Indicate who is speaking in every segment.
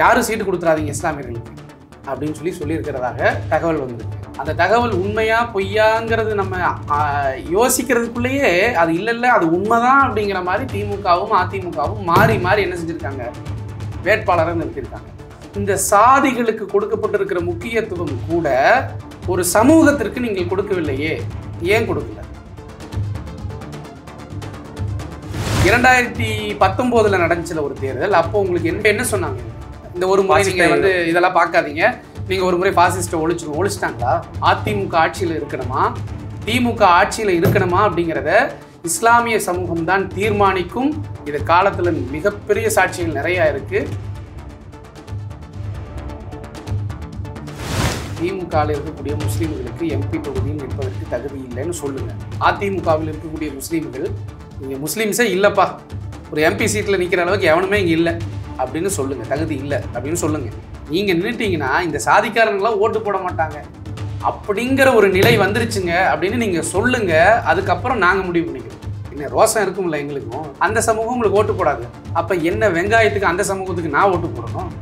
Speaker 1: யாரும் சீட்டு கொடுத்துறாதீங்க இஸ்லாமியர்களுக்கு அப்படின்னு சொல்லியிருக்கிறதாக தகவல் வந்திருக்கு. அந்த தகவல் உண்மையா பொய்யாங்கிறது நம்ம யோசிக்கிறதுக்குள்ளேயே அது இல்லை அது உண்மைதான் அப்படிங்கிற மாதிரி திமுகவும் அதிமுகவும் மாறி மாறி என்ன செஞ்சுருக்காங்க, வேட்பாளரை நிறுத்தியிருக்காங்க. இந்த சாதிகளுக்கு கொடுக்கப்பட்டிருக்கிற முக்கியத்துவம் கூட ஒரு சமூகத்திற்கு நீங்கள் கொடுக்கவில்லையே, ஏன் கொடுக்கல? 2019 நடந்துச்சுல ஒரு தேர்தல், அப்போ உங்களுக்கு என்ன சொன்னாங்க? இந்த ஒரு முறை நீங்க இதெல்லாம் பார்க்காதீங்க, நீங்க ஒரு முறை பாசிஸ்ட்டை ஒழிச்சிட்டாங்களா? அதிமுக ஆட்சியில் இருக்கணுமா, திமுக ஆட்சியில் இருக்கணுமா அப்படிங்கிறத இஸ்லாமிய சமூகம் தான் தீர்மானிக்கும். இது காலத்துல மிகப்பெரிய சாட்சிகள் நிறைய இருக்கு. திமுகவில் இருக்கக்கூடிய முஸ்லீம்களுக்கு எம்பி தொகுதியில் நிற்பதற்கு தகுதி இல்லைன்னு சொல்லுங்க. அதிமுகவில் இருக்கக்கூடிய முஸ்லீம்கள் நீங்கள் முஸ்லீம்ஸே இல்லைப்பா, ஒரு எம்பி சீட்டில் நிற்கிற அளவுக்கு எவனுமே இங்கே இல்லை அப்படின்னு சொல்லுங்கள், தகுதி இல்லை அப்படின்னு சொல்லுங்கள். நீங்கள் நின்றுட்டீங்கன்னா இந்த சாதிக்காரங்களாம் ஓட்டு போட மாட்டாங்க அப்படிங்கிற ஒரு நிலை வந்துருச்சுங்க அப்படின்னு நீங்கள் சொல்லுங்கள். அதுக்கப்புறம் நாங்கள் முடிவு பண்ணிக்கிறோம். என்ன ரோசம் இருக்கும்ல எங்களுக்கும், அந்த சமூகம் உங்களுக்கு ஓட்டு போடாது. அப்போ என்ன வெங்காயத்துக்கு அந்த சமூகத்துக்கு நான் ஓட்டு போடணும்?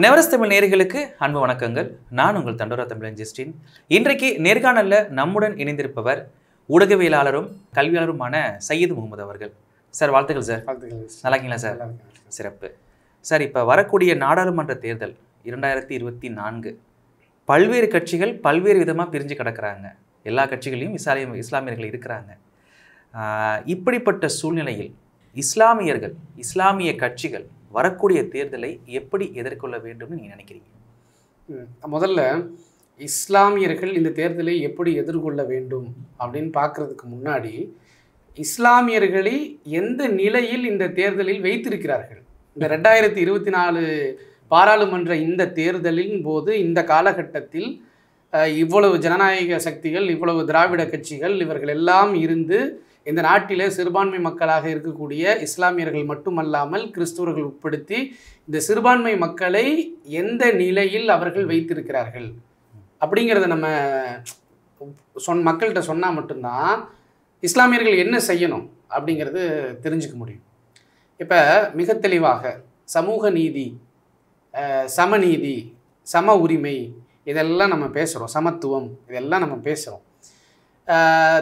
Speaker 2: நெவரஸ் தமிழ் நேயர்களுக்கு அன்பு வணக்கங்கள். நான் உங்கள் தண்டோரா தமிழன் ஜஸ்டின். இன்றைக்கு நேர்காணலில் நம்முடன் இணைந்திருப்பவர் ஊடகவியலாளரும் கல்வியாளருமான சையது முகமது அவர்கள். சார் வாழ்த்துக்கள் சார். நல்லா இருக்கீங்களா சார்? சிறப்பு சார். இப்போ வரக்கூடிய நாடாளுமன்ற தேர்தல் 2024 பல்வேறு கட்சிகள் பல்வேறு விதமாக பிரிஞ்சு கிடக்கிறாங்க. எல்லா கட்சிகளையும் இஸ்லாமியர்கள் இருக்கிறாங்க. இப்படிப்பட்ட சூழ்நிலையில் இஸ்லாமியர்கள், இஸ்லாமிய கட்சிகள் வரக்கூடிய தேர்தலை எப்படி எதிர்கொள்ள வேண்டும்னு நீங்கள் நினைக்கிறீங்க?
Speaker 1: முதல்ல இஸ்லாமியர்கள் இந்த தேர்தலை எப்படி எதிர்கொள்ள வேண்டும் அப்படின்னு பார்க்கறதுக்கு முன்னாடி இஸ்லாமியர்களை எந்த நிலையில் இந்த தேர்தலில் வைத்திருக்கிறார்கள். இந்த 2024 பாராளுமன்ற இந்த தேர்தலின் போது இந்த காலகட்டத்தில் இவ்வளவு ஜனநாயக சக்திகள், இவ்வளவு திராவிட கட்சிகள், இவர்கள் எல்லாம் இருந்து இந்த நாட்டிலே சிறுபான்மை மக்களாக இருக்கக்கூடிய இஸ்லாமியர்கள் மட்டுமல்லாமல் கிறிஸ்துவர்கள் உட்படுத்தி இந்த சிறுபான்மை மக்களை எந்த நிலையில் அவர்கள் வைத்திருக்கிறார்கள் அப்படிங்கிறத நம்ம மக்கள்கிட்ட சொன்னால் மட்டும்தான் இஸ்லாமியர்கள் என்ன செய்யணும் அப்படிங்கிறது தெரிஞ்சுக்க முடியும். இப்போ மிக தெளிவாக சமூக நீதி, சமநீதி, சம உரிமை இதெல்லாம் நம்ம பேசுகிறோம், சமத்துவம் இதெல்லாம் நம்ம பேசுகிறோம்.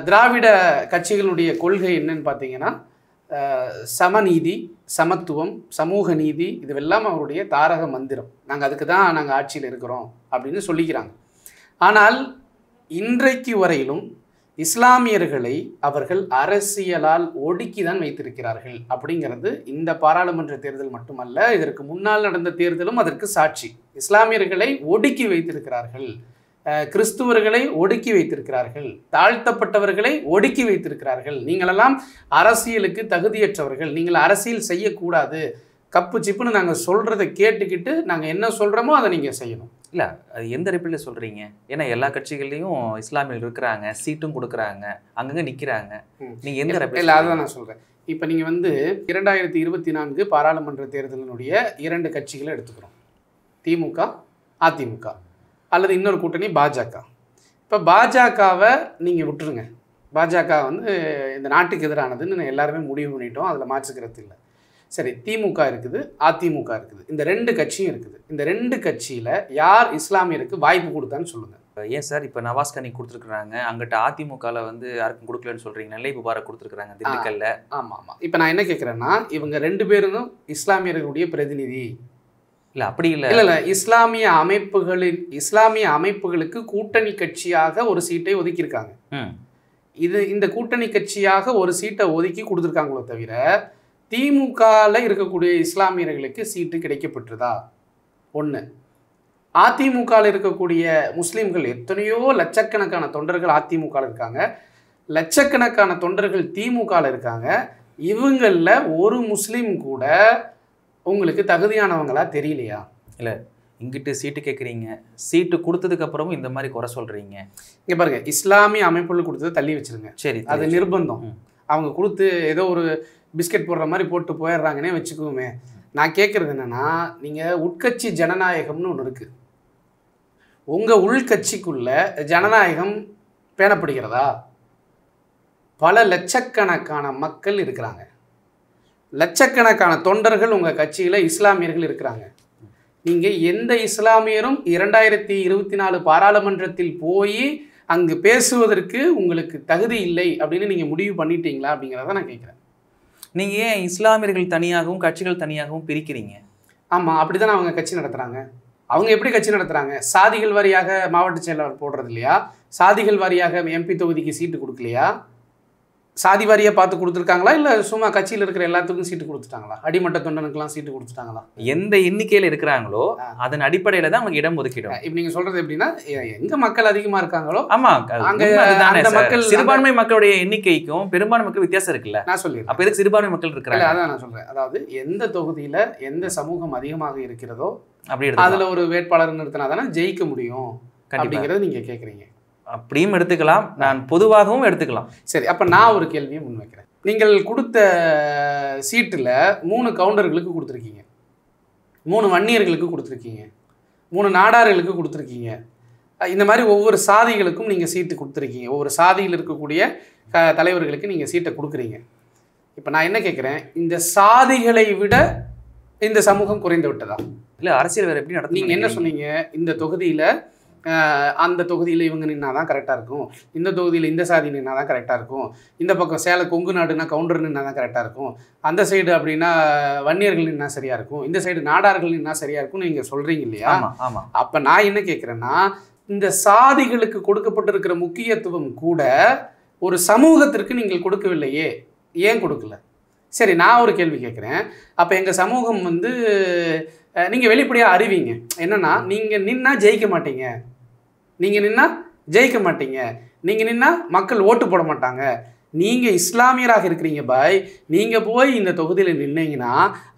Speaker 1: திராவிட கட்சிகளுடைய கொள்கை என்னன்னு பார்த்தீங்கன்னா சமநீதி, சமத்துவம், சமூக நீதி இதுவெல்லாம் அவருடைய தாரக மந்திரம். நாங்கள் அதுக்கு தான் நாங்கள் ஆட்சியில் இருக்கிறோம் அப்படின்னு சொல்லிக்கிறாங்க. ஆனால் இன்றைக்கு வரையிலும் இஸ்லாமியர்களை அவர்கள் அரசியலால் ஒடுக்கி தான் வைத்திருக்கிறார்கள் அப்படிங்கிறது இந்த பாராளுமன்ற தேர்தல் மட்டுமல்ல, இதற்கு முன்னால் நடந்த தேர்தலும் அதற்கு சாட்சி. இஸ்லாமியர்களை ஒடுக்கி வைத்திருக்கிறார்கள், கிறிஸ்துவர்களை ஒடுக்கி வைத்திருக்கிறார்கள், தாழ்த்தப்பட்டவர்களை ஒடுக்கி வைத்திருக்கிறார்கள். நீங்களெல்லாம் அரசியலுக்கு தகுதியற்றவர்கள், நீங்கள் அரசியல் செய்யக்கூடாது, கப்பு சிப்புன்னு நாங்கள் சொல்கிறத கேட்டுக்கிட்டு நாங்கள் என்ன சொல்கிறோமோ அதை நீங்கள் செய்யணும்.
Speaker 2: இல்லை, அது எந்த அடிப்படையில் சொல்கிறீங்க? ஏன்னா எல்லா கட்சிகள்லையும் இஸ்லாமியர்கள் இருக்கிறாங்க, சீட்டும் கொடுக்குறாங்க, அங்கங்கே நிற்கிறாங்க. நீங்கள் எந்த அடிப்படையில்?
Speaker 1: இல்லை, அதுதான் நான் சொல்கிறேன். இப்போ நீங்கள் 2024 பாராளுமன்ற தேர்தலினுடைய 2 கட்சிகளை எடுத்துக்கிறோம், திமுக, அதிமுக, அல்லது இன்னொரு கூட்டணி பாஜக. இப்போ பாஜகவை நீங்கள் விட்டுருங்க. பாஜக இந்த நாட்டுக்கு எதிரானதுன்னு எல்லாருமே முடிவு பண்ணிட்டோம், அதில் மாற்றுக்கிறது இல்லை. சரி, திமுக இருக்குது, அதிமுக இருக்குது, இந்த 2 கட்சியும் இருக்குது. இந்த 2 கட்சியில் யார் இஸ்லாமியருக்கு வாய்ப்பு கொடுத்தான்னு சொல்லுங்கள்.
Speaker 2: ஏன் சார் இப்போ நவாஸ் கனி கொடுத்துருக்குறாங்க, அங்கிட்ட அதிமுகவில் யாருக்கும் கொடுக்கலன்னு சொல்கிறீங்க, நெல்லை முபாரக் கொடுத்துருக்குறாங்க திண்டுக்கல்ல.
Speaker 1: ஆமாம். இப்போ நான் என்ன கேட்குறேன்னா, இவங்க 2 பேரும் இஸ்லாமியர்களுடைய பிரதிநிதி இல்லை? அப்படி இல்லை. இல்லை, இஸ்லாமிய அமைப்புகளுக்கு கூட்டணி கட்சியாக ஒரு சீட்டை ஒதுக்கியிருக்காங்க. இந்த கூட்டணி கட்சியாக ஒரு சீட்டை ஒதுக்கி கொடுத்துருக்காங்களோ தவிர திமுகவில் இருக்கக்கூடிய இஸ்லாமியர்களுக்கு சீட்டு கிடைக்கப்பட்டுதா? ஒன்று. அதிமுகவில் இருக்கக்கூடிய முஸ்லீம்கள் எத்தனையோ லட்சக்கணக்கான தொண்டர்கள் அதிமுகவில் இருக்காங்க, லட்சக்கணக்கான தொண்டர்கள் திமுகவில் இருக்காங்க. இவங்களில் ஒரு முஸ்லீம் கூட உங்களுக்கு தகுதியானவங்களா தெரியலையா?
Speaker 2: இல்லை, இங்கிட்டு சீட்டு கேட்குறீங்க, சீட்டு கொடுத்ததுக்கப்புறமும் இந்த மாதிரி குறை சொல்கிறீங்க.
Speaker 1: இங்கே பாருங்க, இஸ்லாமிய அமைப்புகள் கொடுத்தது தள்ளி வச்சுருங்க.
Speaker 2: சரி,
Speaker 1: அது நிர்பந்தம். அவங்க கொடுத்து ஏதோ ஒரு பிஸ்கெட் போடுற மாதிரி போட்டு போயிடுறாங்கன்னே வச்சுக்குவோமே. நான் கேட்குறது என்னென்னா, நீங்கள் உட்கட்சி ஜனநாயகம்னு ஒன்று இருக்குது. உங்கள் உள்கட்சிக்குள்ள ஜனநாயகம் பேணப்படுகிறதா? பல லட்சக்கணக்கான மக்கள் இருக்கிறாங்க. லட்சக்கணக்கான தொண்டர்கள் உங்கள் கட்சியில் இஸ்லாமியர்கள் இருக்கிறாங்க. நீங்கள் எந்த இஸ்லாமியரும் 2024 பாராளுமன்றத்தில் போய் அங்கு பேசுவதற்கு உங்களுக்கு தகுதி இல்லை அப்படின்னு நீங்கள் முடிவு பண்ணிட்டீங்களா அப்படிங்கிறத நான் கேட்குறேன்.
Speaker 2: நீங்கள் ஏன் இஸ்லாமியர்கள் தனியாகவும் கட்சிகள் தனியாகவும் பிரிக்கிறீங்க?
Speaker 1: ஆமாம், அப்படி தானே அவங்க கட்சி நடத்துகிறாங்க. அவங்க எப்படி கட்சி நடத்துகிறாங்க? சாதிகள் வாரியாக மாவட்ட செயலாளர் போடுறது இல்லையா? சாதிகள் வாரியாக MP தொகுதிக்கு சீட்டு கொடுக்கலையா? சாதி வாரியாக பார்த்து கொடுத்துருக்காங்களா, இல்லை சும்மா கட்சியில் இருக்கிற எல்லாத்துக்கும் சீட்டு கொடுத்துட்டாங்களா? அடிமட்ட தொண்டனுக்கெல்லாம் சீட்டு கொடுத்துட்டாங்களா?
Speaker 2: எந்த எண்ணிக்கையில் இருக்கிறாங்களோ அதன் அடிப்படையில் தான் அவங்க இடம் ஒதுக்கிடும்.
Speaker 1: இப்போ நீங்கள் சொல்கிறது எப்படின்னா, எங்கே மக்கள் அதிகமாக இருக்காங்களோ
Speaker 2: ஆமாம்,
Speaker 1: அங்கே
Speaker 2: அந்த
Speaker 1: மக்கள்
Speaker 2: சிறுபான்மை மக்களுடைய எண்ணிக்கைக்கும் பெரும்பான்மை மக்கள் வித்தியாசம் இருக்குல்ல.
Speaker 1: நான் சொல்லிடுறேன்.
Speaker 2: அப்போ எதுக்கு சிறுபான்மை மக்கள் இருக்கிறாங்க?
Speaker 1: அதான் நான் சொல்கிறேன். அதாவது எந்த தொகுதியில் எந்த சமூகம் அதிகமாக இருக்கிறதோ
Speaker 2: அப்படி
Speaker 1: அதில் ஒரு வேட்பாளர் நிறுத்தினா தானே ஜெயிக்க முடியும் அப்படிங்கிறத நீங்கள் கேட்குறீங்க.
Speaker 2: அப்படியும் எடுத்துக்கலாம், நான் பொதுவாகவும் எடுத்துக்கலாம்.
Speaker 1: சரி, அப்போ நான் ஒரு கேள்வியை முன்வைக்கிறேன். நீங்கள் கொடுத்த சீட்டில் 3 கவுண்டர்களுக்கு கொடுத்துருக்கீங்க, 3 வன்னியர்களுக்கு கொடுத்துருக்கீங்க, 3 நாடார்களுக்கு கொடுத்துருக்கீங்க. இந்த மாதிரி ஒவ்வொரு சாதிகளுக்கும் நீங்கள் சீட்டு கொடுத்துருக்கீங்க. ஒவ்வொரு சாதியில் இருக்கக்கூடிய தலைவர்களுக்கு நீங்கள் சீட்டை கொடுக்குறீங்க. இப்போ நான் என்ன கேட்குறேன், இந்த சாதிகளை விட இந்த சமூகம் குறைந்து விட்டதா?
Speaker 2: இல்லை, அரசியல் வேறு எப்படி நடத்தும்?
Speaker 1: நீங்கள் என்ன சொன்னீங்க, இந்த தொகுதியில் அந்த தொகுதியில் இவங்க நின்னா தான் கரெக்டாக இருக்கும், இந்த தொகுதியில் இந்த சாதி நின்னா தான் கரெக்டாக இருக்கும், இந்த பக்கம் சேலம் கொங்கு நாடுனா கவுண்டர் நின்னா தான் கரெக்டாக இருக்கும், அந்த சைடு அப்படின்னா வன்னியர்கள் நின்னா சரியாக இருக்கும், இந்த சைடு நாடார்கள் நின்னா சரியாக இருக்கும்னு நீங்கள் சொல்கிறீங்க இல்லையா?
Speaker 2: ஆமாம்.
Speaker 1: அப்போ நான் என்ன கேட்குறேன்னா, இந்த சாதிகளுக்கு கொடுக்கப்பட்டிருக்கிற முக்கியத்துவம் கூட ஒரு சமூகத்திற்கு நீங்கள் கொடுக்கவில்லையே, ஏன் கொடுக்கல? சரி, நான் ஒரு கேள்வி கேட்குறேன். அப்போ எங்கள் சமூகம் வந்து நீங்கள் வெளிப்படையாக அறிவிங்க என்னென்னா, நீங்கள் நின்னா ஜெயிக்க மாட்டீங்க, நீங்கள் நின்னா ஜெயிக்க மாட்டீங்க, நீங்கள் நின்னா மக்கள் ஓட்டு போட மாட்டாங்க, நீங்கள் இஸ்லாமியராக இருக்கிறீங்க பாய், நீங்கள் போய் இந்த தொகுதியில் நின்னீங்கன்னா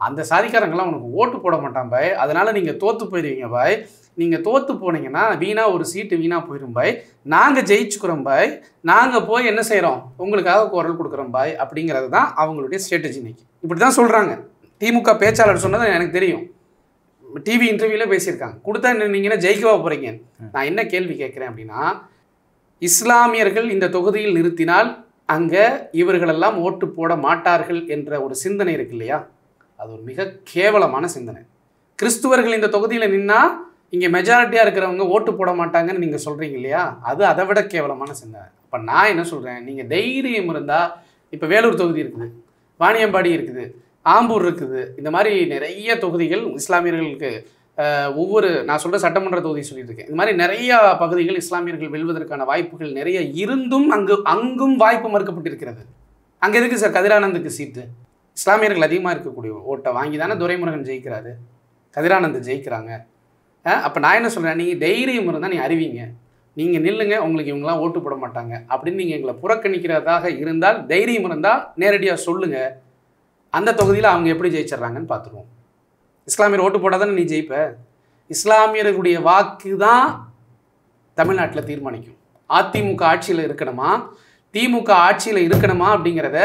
Speaker 1: அந்த சாதிக்காரங்களாம் உனக்கு ஓட்டு போட மாட்டான் பாய், அதனால் நீங்கள் தோற்று போயிடுவீங்க பாய், நீங்கள் தோற்று போனீங்கன்னா வீணாக ஒரு சீட்டு வீணாக போயிடும் பாய், நாங்கள் ஜெயிச்சுக்கிறோம் பாய், நாங்கள் போய் என்ன செய்கிறோம் உங்களுக்காக குரல் கொடுக்குறோம் பாய் அப்படிங்கிறது தான் அவங்களுடைய ஸ்ட்ராட்டஜி. இன்னைக்கு இப்படி தான் சொல்கிறாங்க. திமுக பேச்சாளர் சொன்னது எனக்கு தெரியும், டிவி இன்டர்வியூவில் பேசியிருக்காங்க. கொடுத்தா நீங்கன்னா ஜெயிக்கவா போகிறீங்க? நான் என்ன கேள்வி கேட்குறேன் அப்படின்னா, இஸ்லாமியர்கள் இந்த தொகுதியில் நிறுத்தினால் அங்கே இவர்களெல்லாம் ஓட்டு போட மாட்டார்கள் என்ற ஒரு சிந்தனை இருக்கு இல்லையா, அது ஒரு மிக கேவலமான சிந்தனை. கிறிஸ்துவர்கள் இந்த தொகுதியில் நின்னா இங்கே மெஜாரிட்டியாக இருக்கிறவங்க ஓட்டு போட மாட்டாங்கன்னு நீங்கள் சொல்கிறீங்க இல்லையா, அது அதை விட கேவலமான சிந்தனை. இப்போ நான் என்ன சொல்கிறேன், நீங்கள் தைரியம் இருந்தால், இப்போ வேலூர் தொகுதி இருக்குது, வாணியம்பாடி இருக்குது, ஆம்பூர் இருக்குது, இந்த மாதிரி நிறைய தொகுதிகள் இஸ்லாமியர்களுக்கு ஒவ்வொரு நான் சொல்கிற சட்டமன்ற தொகுதி சொல்லிட்டு இருக்கேன். இந்த மாதிரி நிறைய பகுதிகள் இஸ்லாமியர்கள் வெல்வதற்கான வாய்ப்புகள் நிறைய இருந்தும் அங்கும் வாய்ப்பு மறுக்கப்பட்டிருக்கிறது. அங்கே எதுக்கு சார் கதிரானந்துக்கு சீட்டு? இஸ்லாமியர்கள் அதிகமாக இருக்கக்கூடிய ஓட்டை வாங்கி தானே துரைமுருகன் ஜெயிக்கிறாரு, கதிரானந்த் ஜெயிக்கிறாங்க. அப்போ நான் என்ன சொல்கிறேன், நீங்கள் தைரியம் இருந்தால் நீ அறிவிங்க, நீங்கள் நில்லுங்க, உங்களுக்கு இவங்களாம் ஓட்டு போட மாட்டாங்க அப்படின்னு நீங்கள் எங்களை புறக்கணிக்கிறதாக இருந்தால், தைரியம் இருந்தால் நேரடியாக சொல்லுங்கள், அந்த தொகுதியில் அவங்க எப்படி ஜெயிச்சிட்றாங்கன்னு பார்த்துருவோம். இஸ்லாமியர் ஓட்டு போட்டால் தானே நீ ஜெயிப்ப. இஸ்லாமியர்களுடைய வாக்கு தான் தமிழ்நாட்டில் தீர்மானிக்கும். அதிமுக ஆட்சியில் இருக்கணுமா திமுக ஆட்சியில் இருக்கணுமா அப்படிங்கிறத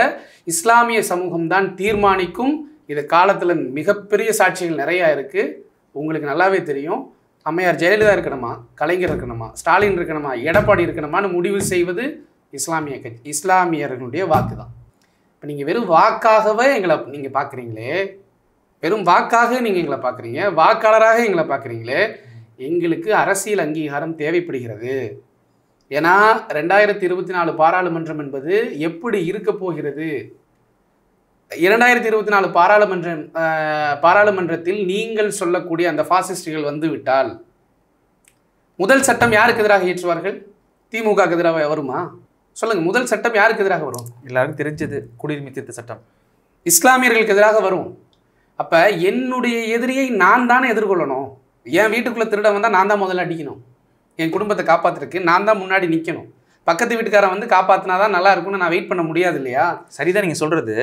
Speaker 1: இஸ்லாமிய சமூகம் தான் தீர்மானிக்கும். இது காலத்தில் மிகப்பெரிய சாட்சிகள் நிறையா இருக்குது, உங்களுக்கு நல்லாவே தெரியும். அம்மையார் ஜெயலலிதா இருக்கணுமா, கலைஞர் இருக்கணுமா, ஸ்டாலின் இருக்கணுமா, எடப்பாடி இருக்கணுமான்னு முடிவு செய்வது இஸ்லாமிய கட்சி, இஸ்லாமியர்களுடைய வாக்கு தான். இப்போ நீங்கள் வெறும் வாக்காகவே எங்களை நீங்கள் பார்க்குறீங்களே, வெறும் வாக்காக நீங்கள் எங்களை பார்க்குறீங்க, வாக்காளராக எங்களை பார்க்குறீங்களே, எங்களுக்கு அரசியல் அங்கீகாரம் தேவைப்படுகிறது. ஏன்னா 2024 பாராளுமன்றம் என்பது எப்படி இருக்க போகிறது? 2024 பாராளுமன்றத்தில் நீங்கள் சொல்லக்கூடிய அந்த பாசிஸ்டுகள் வந்து விட்டால் முதல் சட்டம் யாருக்கு எதிராக இயற்றுவார்கள்? திமுகவுக்கு எதிராக வருமா? சொல்லுங்கள், முதல் சட்டம் யாருக்கு எதிராக வரும்?
Speaker 2: எல்லாருக்கும் தெரிஞ்சது, குடியுரிமை திருத்த சட்டம்.
Speaker 1: இஸ்லாமியர்களுக்கு எதிராக வரும். அப்போ என்னுடைய எதிரியை நான் தானே எதிர்கொள்ளணும். என் வீட்டுக்குள்ளே திருட வந்தால் நான் தான் முதல்ல அடிக்கணும், என் குடும்பத்தை காப்பாற்றுறதுக்கு நான் தான் முன்னாடி நிற்கணும். பக்கத்து வீட்டுக்காரன் வந்து காப்பாற்றினா தான் நல்லா இருக்கும்னு நான் வெயிட் பண்ண முடியாது இல்லையா?
Speaker 2: சரிதான் நீங்கள் சொல்கிறது.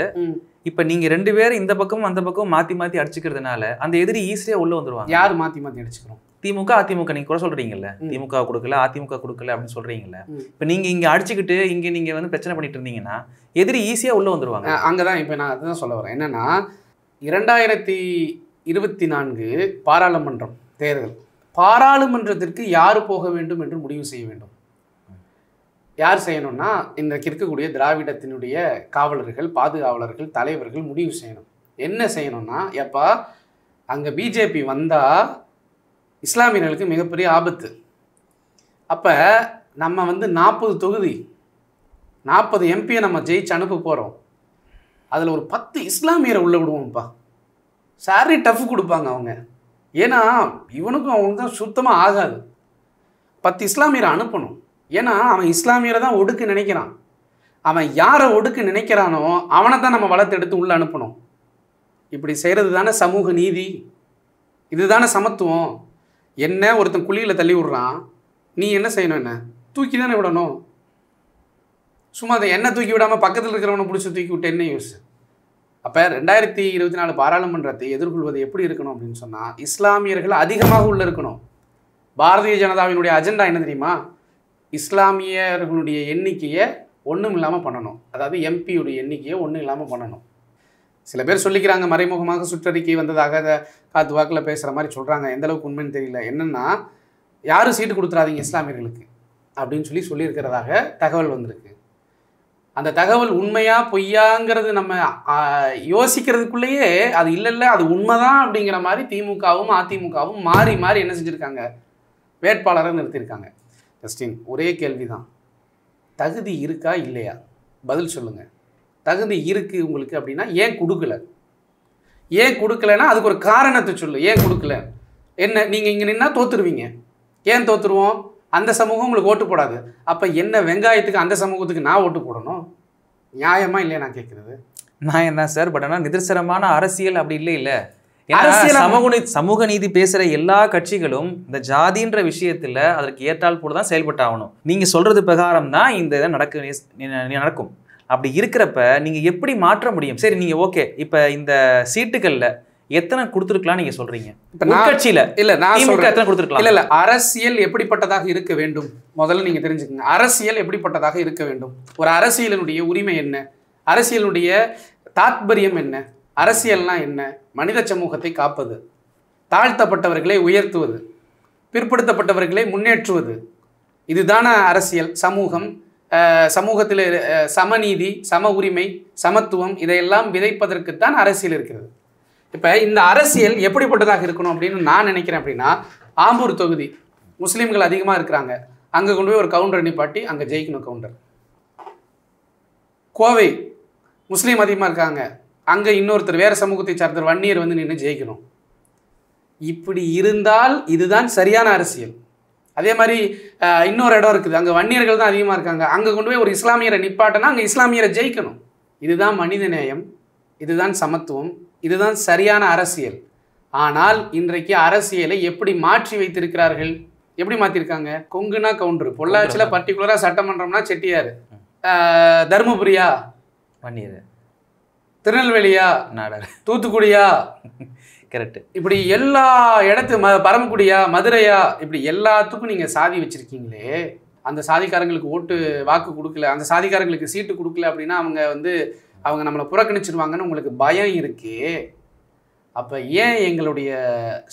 Speaker 2: இப்போ நீங்கள் 2 பேரும் இந்த பக்கமும் அந்த பக்கம் மாற்றி மாற்றி அடிச்சுக்கிறதுனால அந்த எதிரி ஈஸியாக உள்ளே வந்துடுவாங்க.
Speaker 1: யார் மாற்றி மாற்றி அடிச்சுக்கிறோம்?
Speaker 2: திமுக அதிமுக நீங்கள் கூட சொல்கிறீங்கல்ல, திமுக கொடுக்கல அதிமுக கொடுக்கல அப்படின்னு சொல்கிறீங்கல்ல. இப்போ நீங்கள் இங்கே அடிச்சுக்கிட்டு இங்கே நீங்கள் வந்து பிரச்சனை பண்ணிட்டு இருந்தீங்கன்னா எதிரி ஈஸியாக உள்ளே வந்துடுவாங்க.
Speaker 1: அங்கே தான் இப்போ நான் அதுதான் சொல்ல வரேன். என்னென்னா 2024 பாராளுமன்றம் தேர்தல், பாராளுமன்றத்திற்கு யார் போக வேண்டும் என்று முடிவு செய்ய வேண்டும். யார் செய்யணும்னா இன்றைக்கு இருக்கக்கூடிய திராவிடத்தினுடைய காவலர்கள், பாதுகாவலர்கள், தலைவர்கள் முடிவு செய்யணும். என்ன செய்யணும்னா, எப்பா அங்கே பிஜேபி வந்தால் இஸ்லாமியர்களுக்கு மிகப்பெரிய ஆபத்து. அப்போ நம்ம வந்து 40 தொகுதி 40 எம்பியை நம்ம ஜெயிச்சு அனுப்ப போகிறோம். அதில் ஒரு 10 இஸ்லாமியரை உள்ளே விடுவோம்ப்பா. சாரி டஃப் கொடுப்பாங்க அவங்க. ஏன்னா இவனுக்கும் அவனுக்கு தான் சுத்தமாக ஆகாது. 10 இஸ்லாமியரை அனுப்பணும். ஏன்னா அவன் இஸ்லாமியரை தான் ஒடுக்க நினைக்கிறான். அவன் யாரை ஒடுக்க நினைக்கிறானோ அவனை தான் நம்ம வளர்த்து எடுத்து உள்ளே அனுப்பணும். இப்படி செய்கிறது தானே சமூக நீதி, இது தானே சமத்துவம். என்ன ஒருத்தன் குழியில் தள்ளி விட்றான், நீ என்ன செய்யணும்? என்ன தூக்கி தானே விடணும். சும்மா அதை என்ன தூக்கி விடாமல் பக்கத்தில் இருக்கிறவனை பிடிச்சி தூக்கி விட்டு என்ன யூஸ்? அப்போ 2024 பாராளுமன்றத்தை எதிர்கொள்வது எப்படி இருக்கணும் அப்படின்னு சொன்னால், இஸ்லாமியர்கள் அதிகமாக உள்ளே இருக்கணும். பாரதிய ஜனதாவினுடைய அஜெண்டா என்ன தெரியுமா? இஸ்லாமியர்களுடைய எண்ணிக்கையை ஒன்றும் இல்லாமல் பண்ணணும். அதாவது எம்பியுடைய எண்ணிக்கையை ஒன்றும் இல்லாமல் பண்ணணும். சில பேர் சொல்லிக்கிறாங்க மறைமுகமாக சுற்றறிக்கை வந்ததாக அதை காத்து வாக்கில் பேசுகிற மாதிரி சொல்கிறாங்க. எந்த அளவுக்கு உண்மைன்னு தெரியல. என்னென்னா, யாரும் சீட்டு கொடுத்துறாதீங்க இஸ்லாமியர்களுக்கு அப்படின்னு சொல்லியிருக்கிறதாக தகவல் வந்திருக்கு. அந்த தகவல் உண்மையா பொய்யாங்கிறது நம்ம யோசிக்கிறதுக்குள்ளேயே அது இல்லை அது உண்மைதான் அப்படிங்கிற மாதிரி திமுகவும் அதிமுகவும் மாறி மாறி என்ன செஞ்சுருக்காங்க, வேட்பாளரை நிறுத்தியிருக்காங்க. ஜஸ்டின், ஒரே கேள்வி தான், தகுதி இருக்கா இல்லையா? பதில் சொல்லுங்கள். தகுதி இருக்குது உங்களுக்கு அப்படின்னா ஏன் கொடுக்கல? ஏன் கொடுக்கலன்னா அதுக்கு ஒரு காரணத்தை சொல்லு. ஏன் கொடுக்கல? என்ன, நீங்கள் இங்கே நின்னா தோற்றுருவீங்க. ஏன் தோற்றுருவோம்? அந்த சமூகம் உங்களுக்கு ஓட்டு போடாது. அப்போ என்ன வெங்காயத்துக்கு அந்த சமூகத்துக்கு நான் ஓட்டு போடணும்? நியாயமா இல்லையா நான் கேட்குறது?
Speaker 2: நியாயம் தான் சார். பட் ஆனால் நிதர்சனமான அரசியல் அப்படி இல்லை. சமூக நீதி பேசுகிற எல்லா கட்சிகளும் இந்த ஜாதின்ற விஷயத்தில் அதற்கு ஏற்றால் போல தான் செயல்பட்டு ஆகணும். நீங்கள் சொல்கிறது பிரகாரம் தான் இந்த இதை நடக்கும். அப்படி இருக்கிறப்ப நீங்கள் எப்படி மாற்ற முடியும்? சரி, நீங்கள் ஓகே, இப்போ இந்த சீட்டுகளில் எத்தனை கொடுத்துருக்கலாம் நீங்க சொல்றீங்க? கட்சியில இல்ல, நான் எத்தனை கொடுத்துருக்கலாம்? இல்ல அரசியல் எப்படிப்பட்டதாக இருக்க வேண்டும் முதல்ல நீங்க தெரிஞ்சுக்கங்க. அரசியல் எப்படிப்பட்டதாக இருக்க வேண்டும்? ஒரு அரசியலினுடைய உரிமை என்ன? அரசியலுடைய தாத்பரியம் என்ன? அரசியல்னா என்ன? மனித சமூகத்தை காப்பது, தாழ்த்தப்பட்டவர்களை உயர்த்துவது, பிற்படுத்தப்பட்டவர்களை முன்னேற்றுவது, இதுதான அரசியல். சமூகம், சமூகத்தில் சமநீதி, சம உரிமை, சமத்துவம், இதையெல்லாம் விதைப்பதற்குத்தான் அரசியல் இருக்கிறது. இப்போ இந்த அரசியல் எப்படிப்பட்டதாக இருக்கணும் அப்படின்னு நான் நினைக்கிறேன் அப்படின்னா, ஆம்பூர் தொகுதி முஸ்லீம்கள் அதிகமாக இருக்கிறாங்க, அங்கே கொண்டு போய் ஒரு கவுண்டர் நிப்பாட்டி அங்கே ஜெயிக்கணும் கவுண்டர். கோவை முஸ்லீம் அதிகமாக இருக்காங்க, அங்கே இன்னொருத்தர் வேறு சமூகத்தை சார்ந்தவர் வன்னியர் வந்து நின்று ஜெயிக்கணும். இப்படி இருந்தால் இதுதான் சரியான அரசியல். அதே மாதிரி இன்னொரு இடம் இருக்குது, அங்கே வன்னியர்கள் தான் அதிகமாக இருக்காங்க, அங்கே கொண்டு போய் ஒரு இஸ்லாமியரை நிப்பாட்டினா அங்கே இஸ்லாமியரை ஜெயிக்கணும். இதுதான் மனித நேயம், இதுதான் சமத்துவம், இதுதான் சரியான அரசியல். ஆனால் இன்றைக்கு அரசியலை எப்படி மாற்றி வைத்திருக்கிறார்கள்? எப்படி மாற்றிருக்காங்க? கொங்குனா கவுண்டர், பொள்ளாச்சியில் பர்டிகுலராக சட்டமன்றம்னா செட்டியார், தருமபுரியா வன்னியர்,
Speaker 1: திருநெல்வேலியா நாடார், தூத்துக்குடியா
Speaker 2: கரெக்ட்,
Speaker 1: இப்படி எல்லா இடத்து பரமக்குடியா மதுரையா, இப்படி எல்லாத்துக்கும் நீங்கள் சாதி வச்சுருக்கீங்களே. அந்த சாதிக்காரங்களுக்கு வாக்கு கொடுக்கல, அந்த சாதிக்காரங்களுக்கு சீட்டு கொடுக்கல அப்படின்னா அவங்க நம்மளை புறக்கணிச்சிருவாங்கன்னு உங்களுக்கு பயம் இருக்கு. அப்போ ஏன் எங்களுடைய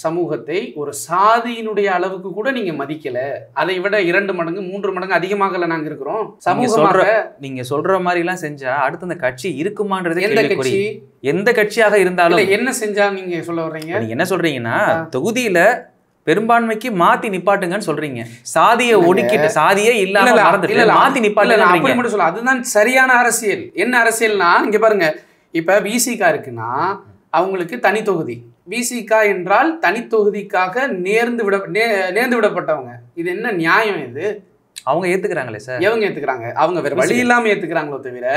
Speaker 1: சமூகத்தை ஒரு சாதியினுடைய அளவுக்கு கூட நீங்கள் மதிக்கலை? அதை விட 2 மடங்கு 3 மடங்கு அதிகமாகல நாங்கள் இருக்கிறோம். சமூகமாக
Speaker 2: நீங்கள் சொல்கிற மாதிரிலாம் செஞ்சால் அடுத்து அந்த கட்சி இருக்குமான்றது எந்த கட்சியாக இருந்தாலும்
Speaker 1: என்ன செஞ்சா நீங்கள் சொல்ல வர்றீங்க?
Speaker 2: நீங்கள் என்ன சொல்கிறீங்கன்னா, தொகுதியில் பெரும்பான்மைக்கு மாத்தி நிப்பாட்டுங்கன்னு சொல்றீங்க. சாதியை ஒடுக்கிட்டு, சாதியே இல்லாம மாத்தி நிப்பாட்டுங்க
Speaker 1: அப்படி மட்டும் சொல்ல. அதுதான் சரியான அரசியல். என்ன அரசியல்னா, இங்க பாருங்க, இப்ப விசிகா இருக்குன்னா அவங்களுக்கு தனி தொகுதி. விசிகா என்றால் தனி தொகுதிக்காக நேர்ந்து விடப்பட்டவங்க. இது என்ன நியாயம்? இது
Speaker 2: அவங்க ஏத்துக்கிறாங்களே சார்.
Speaker 1: எவங்க ஏத்துக்கிறாங்க? அவங்க வேற வழி இல்லாம ஏத்துக்கிறாங்களோ தவிர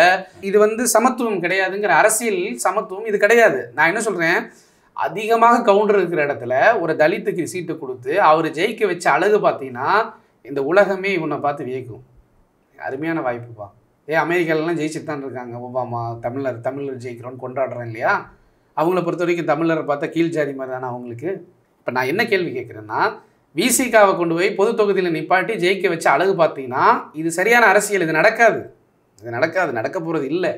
Speaker 1: இது சமத்துவம் கிடையாதுங்கிற அரசியல். சமத்துவம் இது கிடையாது. நான் என்ன சொல்றேன், அதிகமாக கவுண்டர் இருக்கிற இடத்துல ஒரு தலித்துக்கு சீட்டு கொடுத்து அவர் ஜெயிக்க வச்ச அழகு பார்த்தீங்கன்னா இந்த உலகமே இவனை பார்த்து வியக்கும். அருமையான வாய்ப்புப்பா. அமெரிக்காலலாம் ஜெயிச்சுட்டு தான் இருக்காங்க. ஒபாமா தமிழர் ஜெயிக்கிறோன்னு கொண்டாடுறேன் இல்லையா? அவங்கள பொறுத்த வரைக்கும் தமிழரை பார்த்தா கீழ் ஜாதி மாதிரி தானே அவங்களுக்கு. இப்போ நான் என்ன கேள்வி கேட்குறேன்னா, விசிகாவை கொண்டு போய் பொது தொகுதியில் நிப்பாட்டி ஜெயிக்க வச்ச அழகு பார்த்தீங்கன்னா இது சரியான அரசியல். இது நடக்காது, நடக்க போகிறது இல்லை.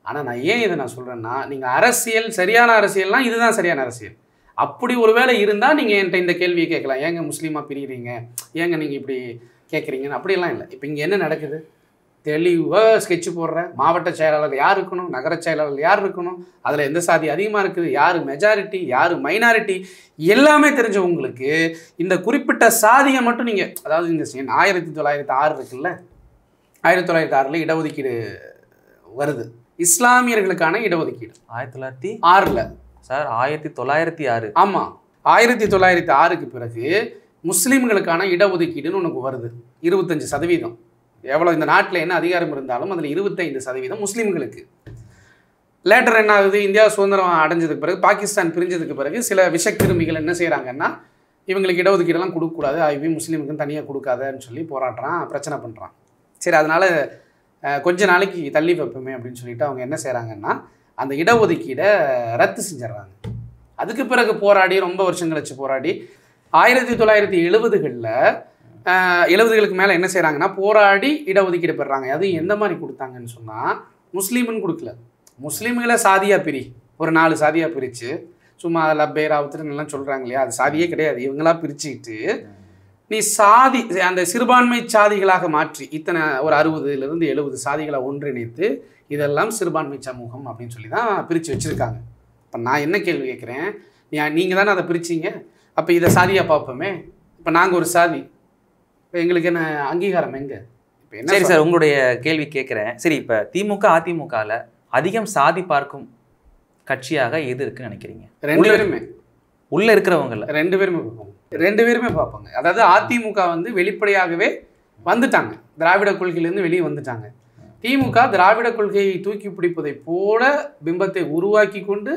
Speaker 1: ஆனால் நான் ஏன் இதை சொல்கிறேன்னா, நீங்கள் அரசியல் சரியான அரசியல்னால் இதுதான் சரியான அரசியல். அப்படி ஒரு வேளை இருந்தால் நீங்கள் என்கிட்ட இந்த கேள்வியை கேட்கலாம், ஏங்க முஸ்லீமாக பிரிகிறீங்க, ஏங்க நீங்கள் இப்படி கேட்குறீங்கன்னு. அப்படியெல்லாம் இல்லை. இப்போ இங்கே என்ன நடக்குது? தெளிவாக ஸ்கெட்சு போடுறேன். மாவட்ட செயலாளர் யார் இருக்கணும், நகர செயலாளர் யார் இருக்கணும், அதில் எந்த சாதி அதிகமாக இருக்குது, யார் மெஜாரிட்டி யார் மைனாரிட்டி எல்லாமே தெரிஞ்சவங்களுக்கு இந்த குறிப்பிட்ட சாதியை மட்டும் நீங்கள், அதாவது இந்த 1906 இருக்குல்ல, 1906 இடஒதுக்கீடு வருது. இஸ்லாமியர்களுக்கான இடஒதுக்கீடு
Speaker 2: 1906 சார், 1906.
Speaker 1: ஆமாம், 1906க்கு பிறகு முஸ்லீம்களுக்கான இடஒதுக்கீடுன்னு உனக்கு வருது. 25%. எவ்வளோ இந்த நாட்டில் என்ன அதிகாரம் இருந்தாலும் அதில் 25% முஸ்லீம்களுக்கு. லேட்டர் என்ன ஆகுது, இந்தியா சுதந்திரம் அடைஞ்சதுக்கு பிறகு, பாகிஸ்தான் பிரிஞ்சதுக்கு பிறகு சில விஷக்கிருமிகள் என்ன செய்கிறாங்கன்னா, இவங்களுக்கு இடஒதுக்கீடெல்லாம் கொடுக்கக்கூடாது, ஐவி முஸ்லீமுக்குன்னு தனியாக கொடுக்காதன்னு சொல்லி போராடுறான், பிரச்சனை பண்ணுறான். சரி, அதனால் கொஞ்ச நாளைக்கு தள்ளி வைப்போமே அப்படின்னு சொல்லிட்டு அவங்க என்ன செய்கிறாங்கன்னா, அந்த இடஒதுக்கீடை ரத்து செஞ்சிடறாங்க. அதுக்கு பிறகு போராடி, ரொம்ப வருஷம் கழிச்சு போராடி 1970களில் 70களுக்கு மேலே என்ன செய்கிறாங்கன்னா, போராடி இடஒதுக்கீடு பெறுறாங்க. அதுவும் எந்த மாதிரி கொடுத்தாங்கன்னு சொன்னால், முஸ்லீம்னு கொடுக்கல, முஸ்லீம்களை சாதியாக ஒரு 4 சாதியாக பிரித்து, சும்மா லப்பே ராவுத்துலாம் சொல்கிறாங்க இல்லையா, அது சாதியே கிடையாது, இவங்களா பிரிச்சுக்கிட்டு நீ சாதி அந்த சிறுபான்மை சாதிகளாக மாற்றி இத்தனை ஒரு 60லேருந்து 70 சாதிகளை ஒன்றிணைத்து இதெல்லாம் சிறுபான்மை சமூகம் அப்படின்னு சொல்லி தான் பிரித்து வச்சுருக்காங்க. இப்போ நான் என்ன கேள்வி கேட்குறேன், நீங்கள் தானே அதை பிரிச்சிங்க, அப்போ இதை சாதியாக பார்ப்போமே, இப்போ நாங்கள் ஒரு சாதி, இப்போ எங்களுக்கு என்ன அங்கீகாரம் எங்கே? இப்போ என்ன?
Speaker 2: சரி சார், உங்களுடைய கேள்வி கேட்குறேன். சரி, இப்போ திமுக அதிமுகவில் அதிகம் சாதி பார்க்கும் கட்சியாக எது இருக்குன்னு நினைக்கிறீங்க?
Speaker 1: 2 பேருமே
Speaker 2: உள்ளே இருக்கிறவங்கள
Speaker 1: 2 பேருமே பார்ப்பாங்க. அதாவது அதிமுக வந்து வெளிப்படையாகவே வந்துட்டாங்க, திராவிட கொள்கையிலேருந்து வெளியே வந்துட்டாங்க. திமுக திராவிட கொள்கையை தூக்கி பிடிப்பதை போல பிம்பத்தை உருவாக்கி கொண்டு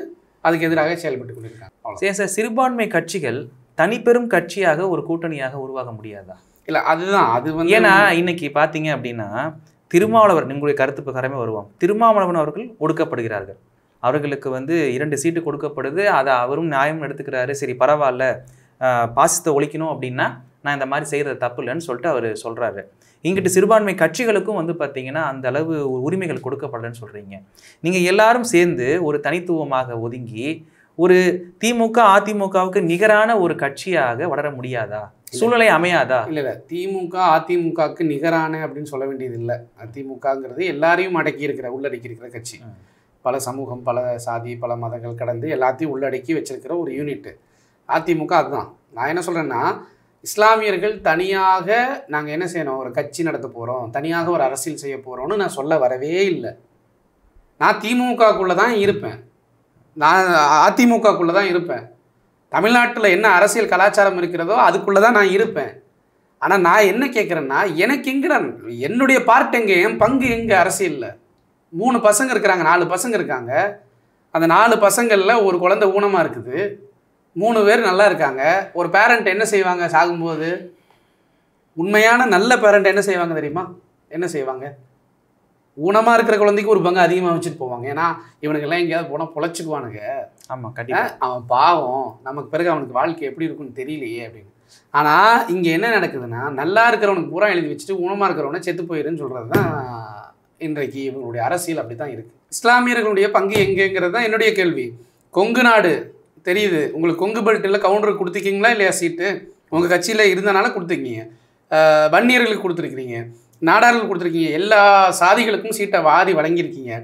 Speaker 1: அதுக்கு எதிராக செயல்பட்டு கொண்டிருக்காங்க.
Speaker 2: சரி சார், சிறுபான்மை கட்சிகள் தனிப்பெரும் கட்சியாக ஒரு கூட்டணியாக உருவாக முடியாதா?
Speaker 1: இல்லை, அதுதான் அது வந்து,
Speaker 2: ஏன்னா இன்னைக்கு பார்த்தீங்க அப்படின்னா திருமாவளவன், உங்களுடைய கருத்து பிரகாரமே வருவோம், திருமாவளவன் அவர்கள் ஒடுக்கப்படுகிறார்கள், அவர்களுக்கு வந்து 2 சீட்டு கொடுக்கப்படுது, அதை அவரும் நியாயம் எடுத்துக்கிறாரு. சரி பரவாயில்ல, பாசிசத்தை ஒழிக்கணும் அப்படின்னா நான் இந்த மாதிரி செய்கிறது தப்பு இல்லைன்னு சொல்லிட்டு அவர் சொல்கிறாரு. இங்கிட்டு சிறுபான்மை கட்சிகளுக்கும் வந்து பார்த்தீங்கன்னா அந்த அளவு உரிமைகள் கொடுக்கப்படலன்னு சொல்கிறீங்க. நீங்கள் எல்லாரும் சேர்ந்து ஒரு தனித்துவமாக ஒதுங்கி ஒரு திமுக அதிமுகவுக்கு நிகரான ஒரு கட்சியாக வளர முடியாதா? சூழ்நிலை அமையாதா?
Speaker 1: இல்லை, திமுக அதிமுகவுக்கு நிகரான அப்படின்னு சொல்ல வேண்டியது இல்லை. அதிமுகங்கிறது எல்லாரையும் உள்ளடக்கி இருக்கிற கட்சி. பல சமூகம், பல சாதி, பல மதங்கள் கடந்து எல்லாத்தையும் உள்ளடக்கி வச்சிருக்கிற ஒரு யூனிட்டு அதிமுக. அதுதான் நான் என்ன சொல்கிறேன்னா, இஸ்லாமியர்கள் தனியாக நாங்கள் என்ன செய்யணும், ஒரு கட்சி நடத்த போகிறோம், தனியாக ஒரு அரசியல் செய்ய போகிறோம்னு நான் சொல்ல வரவே இல்லை. நான் திமுகக்குள்ளே தான் இருப்பேன், நான் அதிமுகக்குள்ளே தான் இருப்பேன். தமிழ்நாட்டில் என்ன அரசியல் கலாச்சாரம் இருக்கிறதோ அதுக்குள்ளே தான் நான் இருப்பேன். ஆனால் நான் என்ன கேட்குறேன்னா, எனக்கு எங்கடா என்னுடைய பார்ட் எங்கே, என் பங்கு எங்கே அரசியலில்? 3 பசங்க இருக்கிறாங்க, 4 பசங்க இருக்காங்க. அந்த 4 பசங்களில் ஒரு குழந்தை ஊனமாக இருக்குது, 3 பேர் நல்லா இருக்காங்க. ஒரு பேரண்ட் என்ன செய்வாங்க சாகும்போது? உண்மையான நல்ல பேரண்ட் என்ன செய்வாங்க தெரியுமா? என்ன செய்வாங்க? ஊனமாக இருக்கிற குழந்தைக்கு ஒரு பங்கு அதிகமாக வச்சுட்டு போவாங்க. ஏன்னா இவனுக்கெல்லாம் எங்கேயாவது போனால் பொழைச்சிக்குவானுங்க.
Speaker 2: ஆமாம், கண்டிப்பாக.
Speaker 1: அவன் பாவம், நமக்கு பிறகு அவனுக்கு வாழ்க்கை எப்படி இருக்குன்னு தெரியலையே அப்படின்னு. ஆனால் இங்கே என்ன நடக்குதுன்னா, நல்லா இருக்கிறவனுக்கு பூரா எழுதி வச்சுட்டு ஊனமாக இருக்கிறவனை செத்து போயிருன்னு சொல்கிறது தான் இன்றைக்கு இவங்களுடைய அரசியல். அப்படி தான் இருக்குது. இஸ்லாமியர்களுடைய பங்கு எங்கேங்கிறது தான் என்னுடைய கேள்வி. கொங்கு நாடு தெரியுது உங்களுக்கு, கொங்கு பெல்ட்டில் கவுண்டருக்கு கொடுத்துருக்கீங்களா இல்லையா சீட்டு? உங்கள் கட்சியில் இருந்தனால கொடுத்துருக்கீங்க, வன்னியர்களுக்கு கொடுத்துருக்கீங்க, நாடார்களுக்கு கொடுத்துருக்கீங்க, எல்லா சாதிகளுக்கும் சீட்டை வாரி வழங்கியிருக்கீங்க.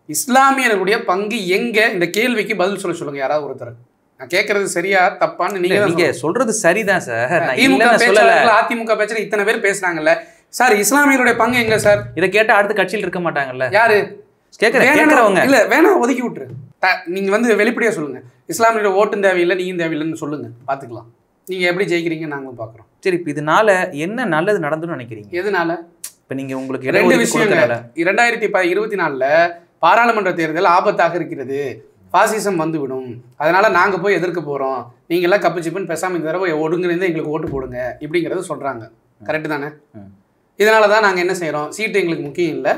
Speaker 1: இஸ்லாமியர்களுடைய பங்கு எங்கே? இந்த கேள்விக்கு பதில் சொல்லுங்கள் யாராவது ஒருத்தர். நான் கேட்கறது சரியா தப்பான்னு நீங்க
Speaker 2: சொல்றது சரிதான் சார்.
Speaker 1: அதிமுக பேச்சுல இத்தனை பேர் பேசுறாங்கல்ல சார், இஸ்லாமியருடைய பங்கு எங்க சார்?
Speaker 2: இதை கேட்டா அடுத்த கட்சியில் இருக்க மாட்டாங்கல்ல.
Speaker 1: யாரு
Speaker 2: கேட்கறவங்க?
Speaker 1: இல்ல வேணாம், ஒதுக்கி விட்டுரு. நீங்க வந்து வெளிப்படையா சொல்லுங்க, இஸ்லாமியோட ஓட்டும் தேவையில்லை, நீயும் தேவையில்லைன்னு சொல்லுங்க, பாத்துக்கலாம். நீங்க எப்படி ஜெயிக்கிறீங்க நாங்களும் பாக்குறோம்.
Speaker 2: சரி, இப்ப இதனால என்ன நல்லது நடந்துன்னு நினைக்கிறீங்க?
Speaker 1: எதனால?
Speaker 2: இப்ப நீங்க உங்களுக்கு
Speaker 1: 2 விஷயங்கள். 2024 பாராளுமன்ற தேர்தல் ஆபத்தாக இருக்கிறது, பாசிசம் வந்துவிடும், அதனால நாங்க போய் எதிர்க்க போறோம், நீங்க எல்லாம் கப்பு சிப்புன்னு பேசாம இந்த தடவை ஒடுங்கிருந்து எங்களுக்கு ஓட்டு போடுங்க இப்படிங்கிறத சொல்றாங்க. கரெக்டு தானே? இதனால தான் நாங்கள் என்ன செய்கிறோம், சீட்டு எங்களுக்கு முக்கியம் இல்லை,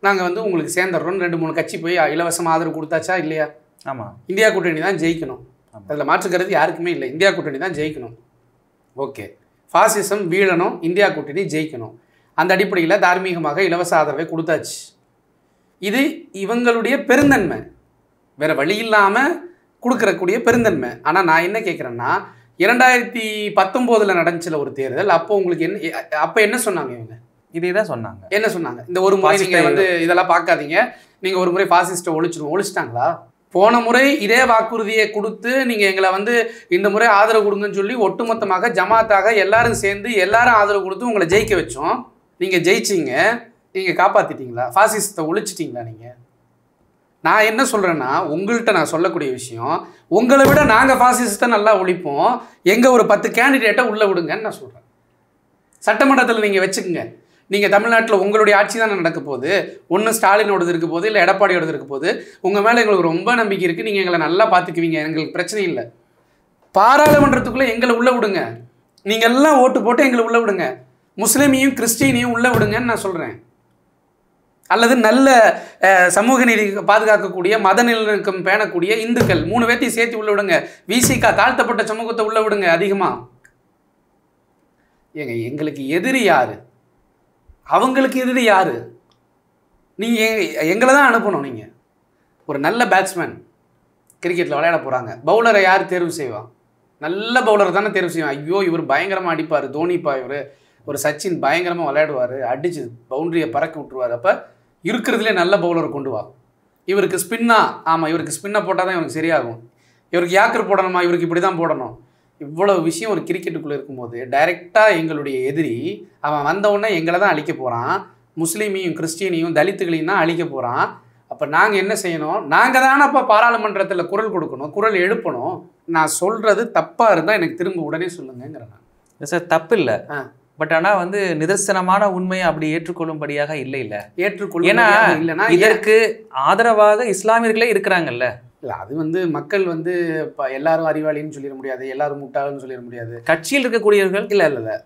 Speaker 1: நாங்கள் வந்து உங்களுக்கு சேர்ந்துடுறோம். 2-3 கட்சி போய் இலவசமாக ஆதரவு கொடுத்தாச்சா இல்லையா?
Speaker 2: ஆமாம்.
Speaker 1: இந்தியா கூட்டணி தான் ஜெயிக்கணும், அதில் மாற்றுக்கிறது யாருக்குமே இல்லை. இந்தியா கூட்டணி தான் ஜெயிக்கணும். ஓகே, ஃபாசிசம் வீழணும், இந்தியா கூட்டணி ஜெயிக்கணும். அந்த அடிப்படையில் தார்மீகமாக இலவச ஆதரவை கொடுத்தாச்சு. இது இவங்களுடைய பெருந்தன்மை, வேறு வழி இல்லாமல் கொடுக்கறக்கூடிய பெருந்தன்மை. ஆனால் நான் என்ன கேட்குறேன்னா, 2019 நடந்துச்சுல ஒரு தேர்தல், அப்போ உங்களுக்கு என்ன, அப்போ என்ன சொன்னாங்க இவங்க?
Speaker 2: இதே தான் சொன்னாங்க.
Speaker 1: என்ன சொன்னாங்க? இந்த ஒரு முறை நீங்கள் வந்து இதெல்லாம் பார்க்காதீங்க, நீங்கள் ஒரு முறை பாசிஸ்ட்டை ஒழிச்சிட்டாங்களா? போன முறை இதே வாக்குறுதியை கொடுத்து நீங்கள் எங்களை வந்து இந்த முறை ஆதரவு கொடுங்கன்னு சொல்லி ஒட்டுமொத்தமாக ஜமாத்தாக எல்லாரும் சேர்ந்து எல்லாரும் ஆதரவு கொடுத்து உங்களை ஜெயிக்க வச்சோம். நீங்கள் ஜெயிச்சிங்க, நீங்கள் காப்பாற்றிட்டீங்களா? பாசிஸ்ட்டை ஒழிச்சிட்டிங்களா? நீங்கள் நான் என்ன சொல்கிறேன்னா, உங்கள்கிட்ட நான் சொல்லக்கூடிய விஷயம், உங்களை விட நாங்கள் பாசிஸ்ட்டை நல்லா ஒழிப்போம், எங்கள் ஒரு 10 கேண்டிடேட்டை உள்ளே விடுங்கன்னு நான் சொல்கிறேன். சட்டமன்றத்தில் நீங்கள் வச்சுக்கோங்க. நீங்கள் தமிழ்நாட்டில் உங்களுடைய ஆட்சி தானே நடக்க போகுது. ஒன்று ஸ்டாலினோடது இருக்க போது, இல்லை எடப்பாடியோடது இருக்க போது. உங்கள் மேலே எங்களுக்கு ரொம்ப நம்பிக்கை இருக்குது, நீங்கள் எங்களை நல்லா பார்த்துக்குவீங்க, எங்களுக்கு பிரச்சனை இல்லை. பாராளுமன்றத்துக்குள்ளே எங்களை உள்ளே விடுங்க. நீங்கள் எல்லாம் ஓட்டு போட்டு எங்களை உள்ளே விடுங்க. முஸ்லீமையும் கிறிஸ்டினையும் உள்ளே விடுங்கன்னு நான் சொல்கிறேன். அல்லது நல்ல சமூக நீதி பாதுகாக்கக்கூடிய, மத நல்லிணக்கம் பேணக்கூடிய இந்துக்கள் 3 பேர்த்தையும் சேர்த்து உள்ளே விடுங்க. விசிகா தாழ்த்தப்பட்ட சமூகத்தை உள்ளே விடுங்க அதிகமாக. எங்களுக்கு எதிரி யாரு? அவங்களுக்கு எதிரி யாரு? நீங்கள் எங்களை தான் அனுப்பணும். நீங்கள் ஒரு நல்ல பேட்ஸ்மேன் கிரிக்கெட்டில் விளையாட போகிறாங்க, பவுலரை யார் தேர்வு செய்வான்? நல்ல பவுலரை தானே தேர்வு செய்வான். ஐயோ இவர் பயங்கரமாக அடிப்பார், தோனிப்பா இவர், ஒரு சச்சின் பயங்கரமாக விளையாடுவார், அடிச்சு பவுண்டரியை பறக்க விட்டுருவார். அப்போ இருக்கிறதுலே நல்ல பவுலரை கொண்டு வா. இவருக்கு ஸ்பின்னா, ஆமாம் இவருக்கு ஸ்பின்னை போட்டால் தான் இவருக்கு சரியாகும். இவருக்கு யாக்கர் போடணுமா, இவருக்கு இப்படி தான் போடணும். இவ்வளவு விஷயம் ஒரு கிரிக்கெட்டுக்குள்ளே இருக்கும்போது டைரெக்டாக எங்களுடைய எதிரி அவன் வந்தவுடனே எங்களை தான் அழிக்க போகிறான். முஸ்லீமையும் கிறிஸ்டியனையும் தலித்துகளையும் தான் அழிக்க போகிறான். அப்போ நாங்கள் என்ன செய்யணும்? நாங்கள் தானே அப்போ பாராளுமன்றத்தில் குரல் கொடுக்கணும், குரல் எழுப்பணும். நான் சொல்கிறது தப்பாக இருந்தால் எனக்கு திரும்ப உடனே சொல்லுங்கிறேன். நான்
Speaker 2: சார் தப்பு இல்லை, பட் ஆனால் வந்து நிதர்சனமான உண்மையை அப்படி ஏற்றுக்கொள்ளும்படியாக இல்லை ஏற்றுக்கொள்ள. ஏன்னா இல்லைன்னா இதற்கு ஆதரவாக இஸ்லாமியர்களே இருக்கிறாங்கல்ல.
Speaker 1: இல்லை அது வந்து மக்கள் வந்து இப்போ எல்லாரும் அறிவாளின்னு சொல்லிட முடியாது, எல்லாரும் முட்டாள்னு சொல்லிட முடியாது.
Speaker 2: கட்சியில் இருக்கக்கூடியவர்கள்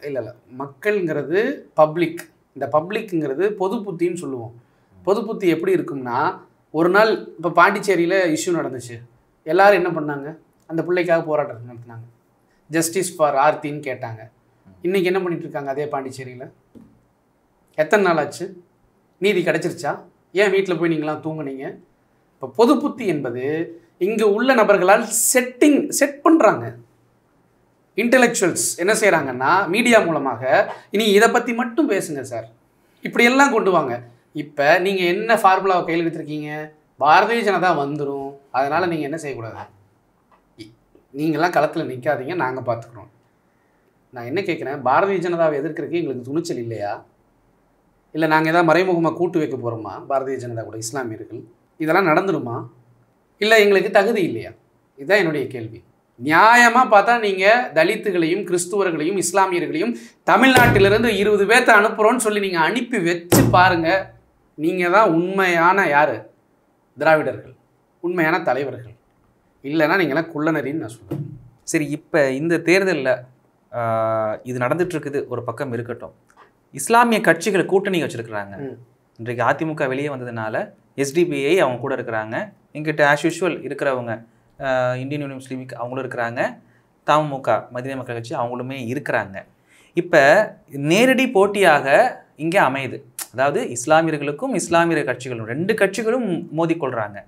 Speaker 1: இல்லை மக்கள்ங்கிறது பப்ளிக். இந்த பப்ளிக்ங்கிறது பொது புத்தின்னு சொல்லுவோம். பொது புத்தி எப்படி இருக்கும்னா, ஒரு நாள் இப்போ பாண்டிச்சேரியில் இஷ்யூ நடந்துச்சு. எல்லாரும் என்ன பண்ணாங்க? அந்த பிள்ளைக்காக போராட்டம் நடத்தினாங்க, ஜஸ்டிஸ் ஃபார் ஆர்த்தின்னு கேட்டாங்க. இன்றைக்கி என்ன பண்ணிட்டு இருக்காங்க அதே பாண்டிச்சேரியில்? எத்தனை நாள் ஆச்சு? நீதி கிடச்சிருச்சா? ஏன் வீட்டில் போய் நீங்களாம் தூங்குனீங்க? இப்போ பொது புத்தி என்பது இங்கே உள்ள நபர்களால் செட் பண்ணுறாங்க. இன்டெலெக்சுவல்ஸ் என்ன செய்கிறாங்கன்னா, மீடியா மூலமாக இனி இதை பற்றி மட்டும் பேசுங்க சார், இப்படியெல்லாம் கொண்டு வாங்க. இப்போ நீங்கள் என்ன ஃபார்முலாவை கையில் எடுத்துருக்கீங்க? பாரதிய ஜனதா வந்துடும், அதனால் நீங்கள் என்ன செய்யக்கூடாது, நீங்களாம் களத்தில் நிற்காதீங்க, நாங்கள் பார்த்துக்குறோம். நான் என்ன கேட்குறேன், பாரதிய ஜனதாவை எதிர்க்கிறதுக்கு எங்களுக்கு துணிச்சல் இல்லையா? இல்லை நாங்கள் எதாவது மறைமுகமாக கூட்டு வைக்க போகிறோமா பாரதிய ஜனதா கூட இஸ்லாமியர்கள்? இதெல்லாம் நடந்துடுமா? இல்லை எங்களுக்கு தகுதி இல்லையா? இதுதான் என்னுடைய கேள்வி. நியாயமாக பார்த்தா நீங்கள் தலித்துகளையும் கிறிஸ்துவர்களையும் இஸ்லாமியர்களையும் தமிழ்நாட்டிலிருந்து 20 பேர்த்தை அனுப்புகிறோன்னு சொல்லி நீங்கள் அனுப்பி வச்சு பாருங்கள். நீங்கள் தான் உண்மையான யார்? திராவிடர்கள், உண்மையான தலைவர்கள். இல்லைன்னா நீங்களாம் குள்ளநரின்னு நான் சொல்லுவேன்.
Speaker 2: சரி, இப்போ இந்த தேர்தலில் இது நடந்துட்டுருக்குது ஒரு பக்கம் இருக்கட்டும், இஸ்லாமிய கட்சிகள் கூட்டணி வச்சுருக்கிறாங்க. இன்றைக்கு அதிமுக வெளியே வந்ததுனால எஸ்டிபிஐ அவங்க கூட இருக்கிறாங்க. எங்கிட்ட ஆஸ் யூஷுவல் இருக்கிறவங்க இந்தியன் யூனியன் முஸ்லீம் லீக் அவங்களும் இருக்கிறாங்க, தமுக மதிய மக்கள் கட்சி அவங்களுமே இருக்கிறாங்க. இப்போ நேரடி போட்டியாக இங்கே அமையுது. அதாவது இஸ்லாமியர்களுக்கும் இஸ்லாமிய கட்சிகளும் 2 கட்சிகளும் மோதிக்கொள்கிறாங்க.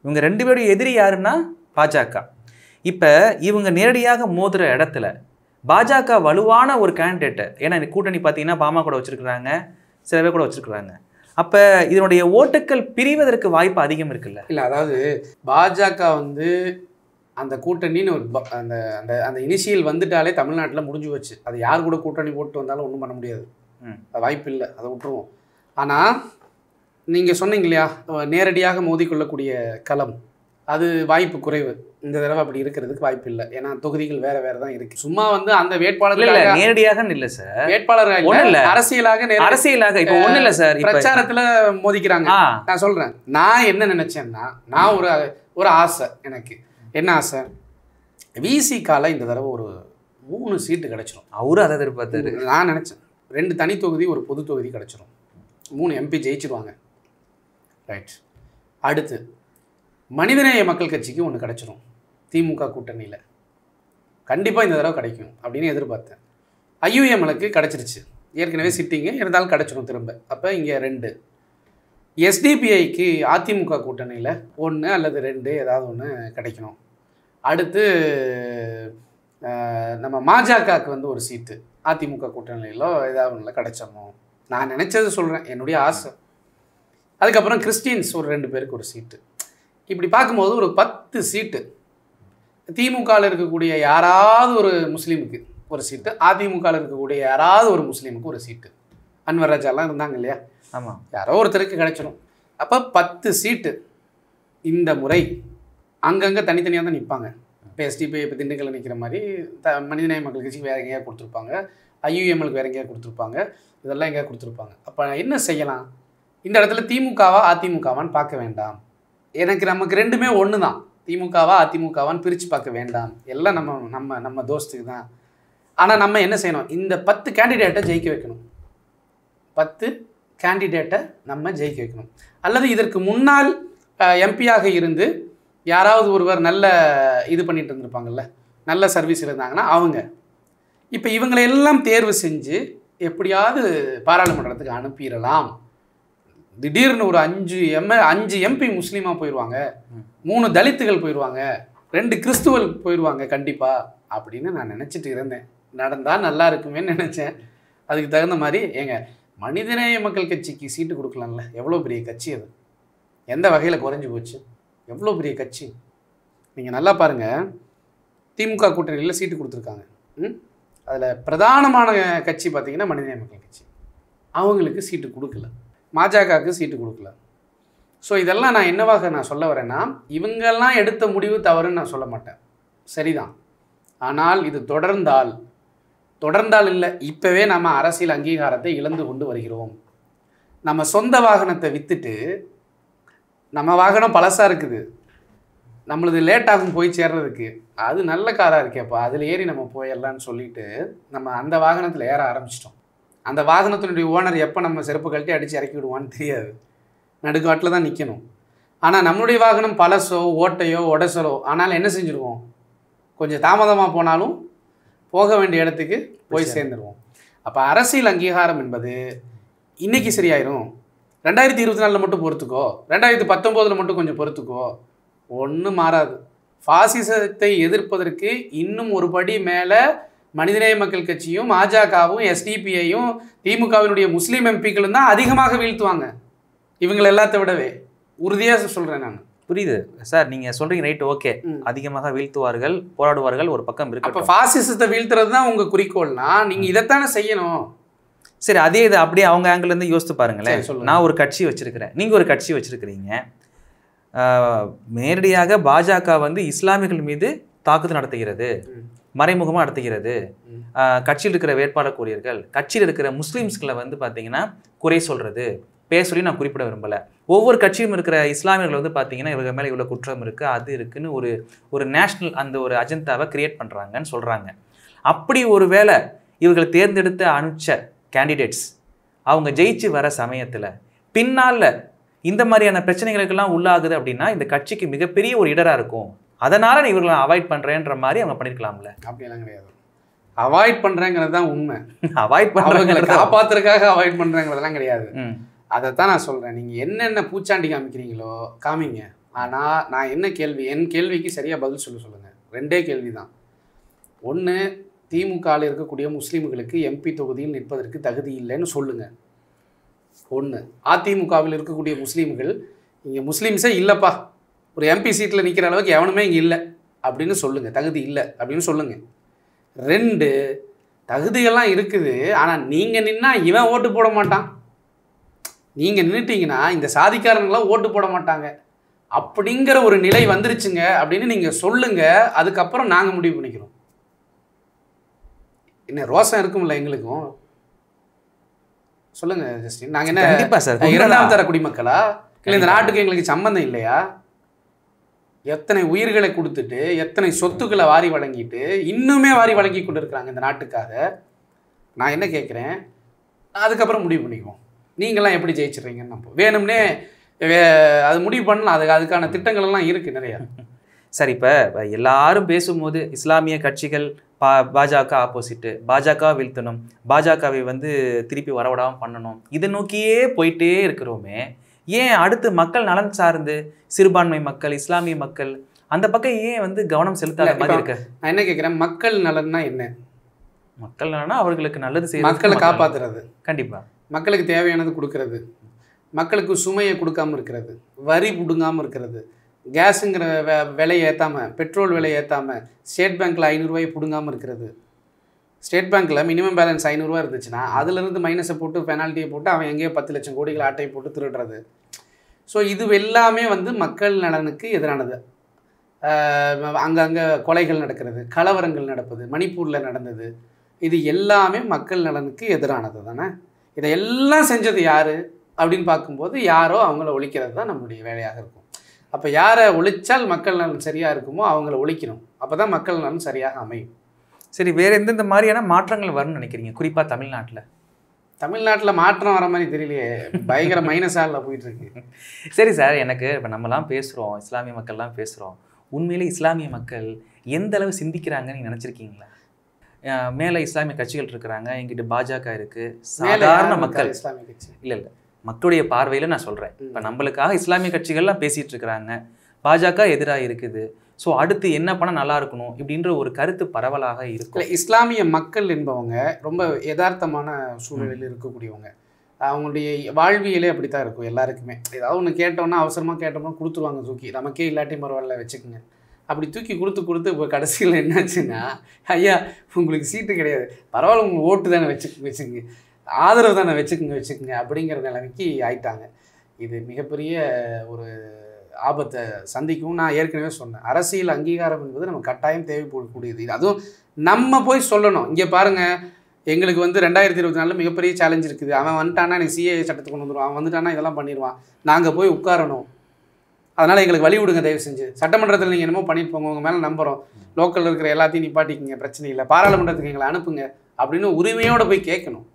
Speaker 2: இவங்க 2 பேரும் எதிரி யாருன்னா பாஜக. இப்போ இவங்க நேரடியாக மோதுகிற இடத்துல பாஜக வலுவான ஒரு கேண்டிடேட்டு, ஏன்னா கூட்டணி பார்த்தீங்கன்னா பாமக கூட வச்சுருக்குறாங்க, சில பேர் கூட வச்சுருக்குறாங்க. அப்போ இதனுடைய ஓட்டுக்கள் பிரிவதற்கு வாய்ப்பு அதிகம் இருக்குல்ல?
Speaker 1: இல்லை, அதாவது பாஜக வந்து அந்த கூட்டணின்னு ஒரு அந்த அந்த அந்த இனிஷியல் வந்துட்டாலே தமிழ்நாட்டில் முடிஞ்சு வச்சு, அது யார் கூட கூட்டணி போட்டு வந்தாலும் ஒன்றும் பண்ண முடியாது, அது வாய்ப்பு இல்லை, அதை விட்டுருவோம். ஆனால் நீங்கள் சொன்னீங்க இல்லையா, நேரடியாக மோதிக்கொள்ளக்கூடிய களம், அது வாய்ப்பு குறைவு. இந்த தடவை அப்படி இருக்கிறதுக்கு வாய்ப்பு இல்லை. ஏன்னா தொகுதிகள் வேற வேற தான் இருக்கு. சும்மா வந்து அந்த வேட்பாளர்
Speaker 2: நேரடியாக இல்ல சார்,
Speaker 1: வேட்பாளர் இல்ல, அரசியலாக இப்போ ஒண்ணு இல்ல சார், பிரச்சாரத்துல மோதிக்கிறாங்க. நான் சொல்றேன், நான் என்ன நினைச்சேன்னா, நான் ஒரு ஆசை, எனக்கு என்ன ஆசை, விசிகால இந்த தடவை ஒரு 3 சீட்டு கிடைச்சிடும்.
Speaker 2: அவரு அதை எதிர்பார்த்தாரு.
Speaker 1: நான் நினைச்சேன் 2 தனி தொகுதி, ஒரு பொது தொகுதி கிடைச்சிடும், 3 MP ஜெயிச்சிடுவாங்க. ரைட். அடுத்து மனிதநேய மக்கள் கட்சிக்கு ஒன்று கிடைச்சிடும். திமுக கூட்டணியில் கண்டிப்பாக இந்த தடவை கிடைக்கும் அப்படின்னு எதிர்பார்த்தேன். IUMLக்கு கிடச்சிருச்சு, ஏற்கனவே சிட்டிங்க, இருந்தாலும் கிடச்சிடும் திரும்ப. அப்போ இங்கே 2. SDPIக்கு அதிமுக கூட்டணியில் 1 அல்லது 2 ஏதாவது ஒன்று கிடைக்கணும். அடுத்து நம்ம மாஜகவுக்கு வந்து ஒரு சீட்டு அதிமுக கூட்டணியிலோ ஏதாவது ஒன்றில் கிடைச்சோமோ நான் நினச்சது சொல்கிறேன், என்னுடைய ஆசை. அதுக்கப்புறம் கிறிஸ்டியன்ஸ் ஒரு 2 பேருக்கு ஒரு சீட்டு. இப்படி பார்க்கும்போது ஒரு 10 சீட்டு திமுகவில் இருக்கக்கூடிய யாராவது ஒரு முஸ்லீமுக்கு ஒரு சீட்டு, அதிமுகவில் இருக்கக்கூடிய யாராவது ஒரு முஸ்லீமுக்கு ஒரு சீட்டு. அன்வர் ராஜாலாம் இருந்தாங்க இல்லையா,
Speaker 2: ஆமாம்,
Speaker 1: யாரோ ஒருத்தருக்கு கிடைச்சிடும். அப்போ 10 சீட்டு இந்த முறை அங்கங்கே தனித்தனியாக தான் நிற்பாங்க. இப்போ எஸ்டிபி இப்போ திண்டுக்கல்ல நிற்கிற மாதிரி மனிதநேய மக்கள் கட்சிக்கு வேறு எங்கேயா கொடுத்துருப்பாங்க, ஐயுஎம்எலுக்கு வேறு எங்கேயா கொடுத்துருப்பாங்க, இதெல்லாம் எங்கேயா கொடுத்துருப்பாங்க. அப்போ என்ன செய்யலாம்? இந்த இடத்துல திமுகவா அதிமுகவான்னு பார்க்க வேண்டாம். எனக்கு நமக்கு ரெண்டுமே ஒன்று தான். திமுகவா அதிமுகவான்னு பிரித்து பார்க்க வேண்டாம். எல்லாம் நம்ம நம்ம நம்ம தோஸ்துக்கு தான். ஆனால் நம்ம என்ன செய்யணும்? இந்த 10 கேண்டிடேட்டை ஜெயிக்க வைக்கணும். 10 கேண்டிடேட்டை நம்ம ஜெயிக்க வைக்கணும். அல்லது இதற்கு முன்னால் எம்பியாக இருந்து யாராவது ஒருவர் நல்ல இது பண்ணிட்டு இருந்திருப்பாங்கல்ல, நல்ல சர்வீஸ் இருந்தாங்கன்னா அவங்க. இப்போ இவங்களையெல்லாம் தேர்வு செஞ்சு எப்படியாவது பாராளுமன்றத்துக்கு அனுப்பிடலாம். திடீர்னு ஒரு 5 எம்பி முஸ்லீமாக போயிடுவாங்க, 3 தலித்துகள் போயிடுவாங்க, 2 கிறிஸ்துவல் போயிடுவாங்க கண்டிப்பாக அப்படின்னு நான் நினச்சிட்டு இருந்தேன். நடந்தால் நல்லா இருக்குமேன்னு நினச்சேன். அதுக்கு தகுந்த மாதிரி ஏங்க மனிதநேய மக்கள் கட்சிக்கு சீட்டு கொடுக்கலாம்ல. எவ்வளோ பெரிய கட்சி அது, எந்த வகையில் குறைஞ்சி போச்சு, எவ்வளோ பெரிய கட்சி. நீங்கள் நல்லா பாருங்கள், திமுக கூட்டணியில் சீட்டு கொடுத்துருக்காங்க. அதில் பிரதானமான கட்சி பார்த்திங்கன்னா மனிதநேய மக்கள் கட்சி. அவங்களுக்கு சீட்டு கொடுக்கல, பாஜகவுக்கு சீட்டு கொடுக்கல. ஸோ இதெல்லாம் நான் என்னவாக நான் சொல்ல வரேன்னா, இவங்கெல்லாம் எடுத்த முடிவு தவறுன்னு நான் சொல்ல மாட்டேன், சரிதான். ஆனால் இது தொடர்ந்தால் இல்லை, இப்போவே நம்ம அரசியல் அங்கீகாரத்தை இழந்து கொண்டு வருகிறோம். நம்ம சொந்த வாகனத்தை விற்றுட்டு, நம்ம வாகனம் பழசாக இருக்குது, நம்மளது லேட்டாகும் போய் சேர்றதுக்கு, அது நல்ல காராக இருக்கேப்பா அதில் ஏறி நம்ம போயிடலான்னு சொல்லிட்டு நம்ம அந்த வாகனத்தில் ஏற ஆரம்பிச்சிட்டோம். அந்த வாகனத்தினுடைய ஓனர் எப்போ நம்ம செருப்பு கழட்டி அடித்து இறக்கி விடுவான்னு தெரியாது, நடுக்காட்டில் தான் நிற்கணும். ஆனால் நம்மளுடைய வாகனம் பழசோ ஓட்டையோ உடசலோ ஆனால் என்ன செஞ்சுருவோம், கொஞ்சம் தாமதமாக போனாலும் போக வேண்டிய இடத்துக்கு போய் சேர்ந்துருவோம். அப்போ அரசியல் அங்கீகாரம் என்பது இன்றைக்கி சரியாயிரும், 2024 மட்டும் பொறுத்துக்கோ, 2019 மட்டும் கொஞ்சம் பொறுத்துக்கோ, ஒன்றும் மாறாது. பாசிசத்தை எதிர்ப்பதற்கு இன்னும் ஒரு படி மேலே மனிதநேய மக்கள் கட்சியும் பாஜகவும் எஸ்டிபிஐயும் திமுகவினுடைய முஸ்லீம் எம்பிக்களும் தான் அதிகமாக வீழ்த்துவாங்க இவங்களை எல்லாத்த விடவே. உறுதியாக சொல்கிறேன் நான்.
Speaker 2: புரியுது சார், நீங்கள் சொல்கிறீங்க, ரைட், ஓகே. அதிகமாக வீழ்த்துவார்கள், போராடுவார்கள், ஒரு பக்கம் இருக்கு.
Speaker 1: அப்போ பாசிசத்தை வீழ்த்துறது தான் உங்கள் குறிக்கோள்னா நீங்கள் இதைத்தானே செய்யணும்.
Speaker 2: சரி, அதே இது அப்படியே அவங்க ஆங்கிலேருந்து யோசித்து பாருங்களேன். நான் ஒரு கட்சி வச்சிருக்கிறேன், நீங்கள் ஒரு கட்சி வச்சிருக்கிறீங்க. நேரடியாக பாஜக வந்து இஸ்லாமியர்கள் மீது தாக்குதல் நடத்துகிறது, மறைமுகமாக நடத்துகிறது. கட்சியில் இருக்கிற வேட்பாளர் கூறியர்கள், கட்சியில் இருக்கிற முஸ்லீம்ஸ்களை வந்து பார்த்தீங்கன்னா குறை சொல்கிறது, பேர் சொல்லி நான் குறிப்பிட விரும்பலை. ஒவ்வொரு கட்சியும் இருக்கிற இஸ்லாமியர்கள் வந்து பார்த்தீங்கன்னா இவங்க மேலே இவ்வளோ குற்றம் இருக்குது, அது இருக்குன்னு ஒரு நேஷ்னல் அந்த ஒரு அஜெண்டாவை கிரியேட் பண்ணுறாங்கன்னு சொல்கிறாங்க. அப்படி ஒரு வேளை இவர்கள் தேர்ந்தெடுத்து அனுப்பிச்ச கேண்டிடேட்ஸ் அவங்க ஜெயிச்சு வர சமயத்தில் பின்னால் இந்த மாதிரியான பிரச்சனைகளுக்கெல்லாம் உள்ளாகுது அப்படின்னா இந்த கட்சிக்கு மிகப்பெரிய ஒரு இடராக இருக்கும். அதனால் இவர்களை அவாய்ட் பண்ணுறேன்ற மாதிரி அவங்க பண்ணியிருக்கலாம்ல.
Speaker 1: அப்படியெல்லாம் கிடையாது. அவாய்ட் பண்ணுறேங்கிறது தான் உண்மை.
Speaker 2: அவாய்ட் பண்ணுறவங்களை
Speaker 1: காப்பாற்றுறதுக்காக அவாய்ட் பண்ணுறேங்கிறதெல்லாம் கிடையாது. அதைத்தான் நான் சொல்கிறேன். நீங்கள் என்னென்ன பூச்சாண்டி காமிக்கிறீங்களோ காமிங்க. ஆனால் நான் என்ன கேள்வி, என் கேள்விக்கு சரியாக பதில் சொல்லுங்கள். 2 கேள்வி தான். ஒன்று, திமுகவில் இருக்கக்கூடிய முஸ்லீம்களுக்கு எம்பி தொகுதியில் நிற்பதற்கு தகுதி இல்லைன்னு சொல்லுங்கள். 1. அதிமுகவில் இருக்கக்கூடிய முஸ்லீம்கள் இங்கே முஸ்லீம்ஸே இல்லைப்பா, ஒரு எம்பி சீட்டில் நிற்கிற அளவுக்கு எவனுமே இங்கே இல்லை அப்படின்னு சொல்லுங்கள், தகுதி இல்லை அப்படின்னு சொல்லுங்கள். 2, தகுதியெல்லாம் இருக்குது, ஆனால் நீங்கள் நின்னா இவன் ஓட்டு போட மாட்டான், நீங்கள் நின்றுட்டீங்கன்னா இந்த சாதிக்காரங்களாம் ஓட்டு போட மாட்டாங்க அப்படிங்கிற ஒரு நிலை வந்துருச்சுங்க அப்படின்னு நீங்கள் சொல்லுங்கள். அதுக்கப்புறம் நாங்கள் முடிவு பண்ணிக்கிறோம். என்ன ரோசம் இருக்கும்ல எங்களுக்கும், சொல்லுங்க ஜஸ்டின். நாங்கள் என்ன
Speaker 2: கண்டிப்பா சார்
Speaker 1: 2ஆம் தர குடிமக்களா? இல்லை இந்த நாட்டுக்கு எங்களுக்கு சம்பந்தம் இல்லையா? எத்தனை உயிர்களை கொடுத்துட்டு எத்தனை சொத்துக்களை வாரி வழங்கிட்டு இன்னுமே வாரி வழங்கி கொண்டு இருக்கிறாங்க இந்த நாட்டுக்காக. நான் என்ன கேட்குறேன், அதுக்கப்புறம் முடிவு பண்ணிக்குவோம். நீங்களாம் எப்படி ஜெயிச்சிடுறீங்கன்னு நம்ம வேணும்னே அது முடிவு பண்ணலாம். அதுக்கான திட்டங்கள் எல்லாம் இருக்குது நிறையா.
Speaker 2: சார், இப்போ எல்லாரும் பேசும்போது இஸ்லாமிய கட்சிகள் பாஜக ஆப்போசிட்டு, பாஜக வீழ்த்தணும், பாஜகவை வந்து திருப்பி வரவிடாமல் பண்ணணும், இதை நோக்கியே போயிட்டே இருக்கிறோமே, ஏன் அடுத்து மக்கள் நலன் சார்ந்து சிறுபான்மை மக்கள், இஸ்லாமிய மக்கள் அந்த பக்கம் ஏன் வந்து கவனம் செலுத்தாத மாதிரி இருக்கு?
Speaker 1: நான் என்ன கேட்குறேன், மக்கள் நலன்னா என்ன?
Speaker 2: மக்கள் நலன்னா அவர்களுக்கு நல்லது செய்ய,
Speaker 1: மக்களை காப்பாற்றுறது.
Speaker 2: கண்டிப்பாக
Speaker 1: மக்களுக்கு தேவையானது கொடுக்கறது, மக்களுக்கு சுமையை கொடுக்காமல் இருக்கிறது, வரி பிடுங்காமல் இருக்கிறது, கேஸுங்கிற விலையை ஏற்றாமல், பெட்ரோல் விலையை ஏற்றாமல், ஸ்டேட் பேங்க்கில் 500 ரூபாயை பிடுங்காமல் இருக்கிறது. ஸ்டேட் பேங்க்கில் மினிமம் பேலன்ஸ் 500 ரூபா இருந்துச்சுன்னா அதுலேருந்து மைனஸை போட்டு பெனால்ட்டியை போட்டு அவன் எங்கேயோ 10 லட்சம் கோடிகள் ஆட்டையை போட்டு திருடுறது. ஸோ இது எல்லாமே வந்து மக்கள் நலனுக்கு எதிரானது. அங்கங்கே கொலைகள் நடக்கிறது, கலவரங்கள் நடப்பது, மணிப்பூரில் நடந்தது, இது எல்லாமே மக்கள் நலனுக்கு எதிரானது தானே. இதையெல்லாம் செஞ்சது யார் அப்படின்னு பார்க்கும்போது யாரோ அவங்கள ஒழிக்கிறது தான் நம்மளுடைய வேலையாக இருக்கும். அப்போ யாரை ஒழிச்சால் மக்கள் நலன் சரியாக இருக்குமோ அவங்கள ஒழிக்கணும். அப்போ தான் மக்கள் நலன் சரியாக அமையும்.
Speaker 2: சரி, வேறு எந்தெந்த மாதிரியான மாற்றங்கள் வரும்னு நினைக்கிறீங்க? குறிப்பாக தமிழ்நாட்டில்
Speaker 1: மாற்றம் வர மாதிரி தெரியலையே, பயங்கர மைனஸால் போயிட்டுருக்கு.
Speaker 2: சரி சார், எனக்கு இப்போ நம்மலாம் பேசுகிறோம், இஸ்லாமிய மக்கள்லாம் பேசுகிறோம், உண்மையிலே இஸ்லாமிய மக்கள் எந்த அளவு சிந்திக்கிறாங்கன்னு நீங்கள் நினச்சிருக்கீங்களா? மேலே இஸ்லாமிய கட்சிகள் இருக்கிறாங்க, எங்கிட்ட பாஜக இருக்குது, சாதாரண மக்கள்
Speaker 1: இஸ்லாமிய கட்சி
Speaker 2: இல்லை மக்களுடைய பார்வையில் நான் சொல்கிறேன். இப்போ நம்மளுக்காக இஸ்லாமிய கட்சிகள்லாம் பேசிகிட்டு இருக்கிறாங்க, பாஜக எதிராக இருக்குது, ஸோ அடுத்து என்ன பண்ணால் நல்லா இருக்கணும் இப்படின்ற ஒரு கருத்து பரவலாக இருக்கும்.
Speaker 1: இஸ்லாமிய மக்கள் என்பவங்க ரொம்ப யதார்த்தமான சூழ்நிலையில் இருக்கக்கூடியவங்க. அவங்களுடைய வாழ்வியலே அப்படி தான் இருக்கும். எல்லாருக்குமே ஏதாவது ஒன்று கேட்டோன்னா அவசரமாக கேட்டோம்னா கொடுத்துருவாங்க தூக்கி, நமக்கே இல்லாட்டி பரவாயில்ல வச்சுக்கோங்க. அப்படி தூக்கி கொடுத்து இப்போ கடைசியில் என்னாச்சுன்னா, ஐயா உங்களுக்கு சீட்டு கிடையாது, பரவாயில்ல உங்களுக்கு ஓட்டு தானே வச்சுக்கோங்க, ஆதரவு தானே வச்சுக்கோங்க அப்படிங்கிற நிலைமைக்கு ஆயிட்டாங்க. இது மிகப்பெரிய ஒரு ஆபத்தை சந்திக்கும். நான் ஏற்கனவே சொன்னேன், அரசியல் அங்கீகாரம் என்பது நம்ம கட்டாயம் தேவைப்படக்கூடியது. அதுவும் நம்ம போய் சொல்லணும், இங்கே பாருங்கள் எங்களுக்கு வந்து 2024 மிகப்பெரிய சேலஞ்ச் இருக்குது, அவன் வந்துட்டானா எனக்கு சிஏஏ சட்டத்தை கொண்டு வந்துடுவான், அவன் வந்துட்டானா இதெல்லாம் பண்ணிடுவான், நாங்கள் போய் உட்காரணும், அதனால் எங்களுக்கு வழி விடுங்க தயவு செஞ்சு, சட்டமன்றத்தில் நீங்கள் என்னமோ பண்ணிட்டு போங்க, உங்கள் மேலே நம்புகிறோம், லோக்கலில் இருக்கிற எல்லாத்தையும் நிப்பாட்டிக்கிங்க, பிரச்சனை இல்லை, பாராளுமன்றத்துக்கு எங்களை அனுப்புங்க அப்படின்னு உரிமையோடு போய் கேட்கணும்.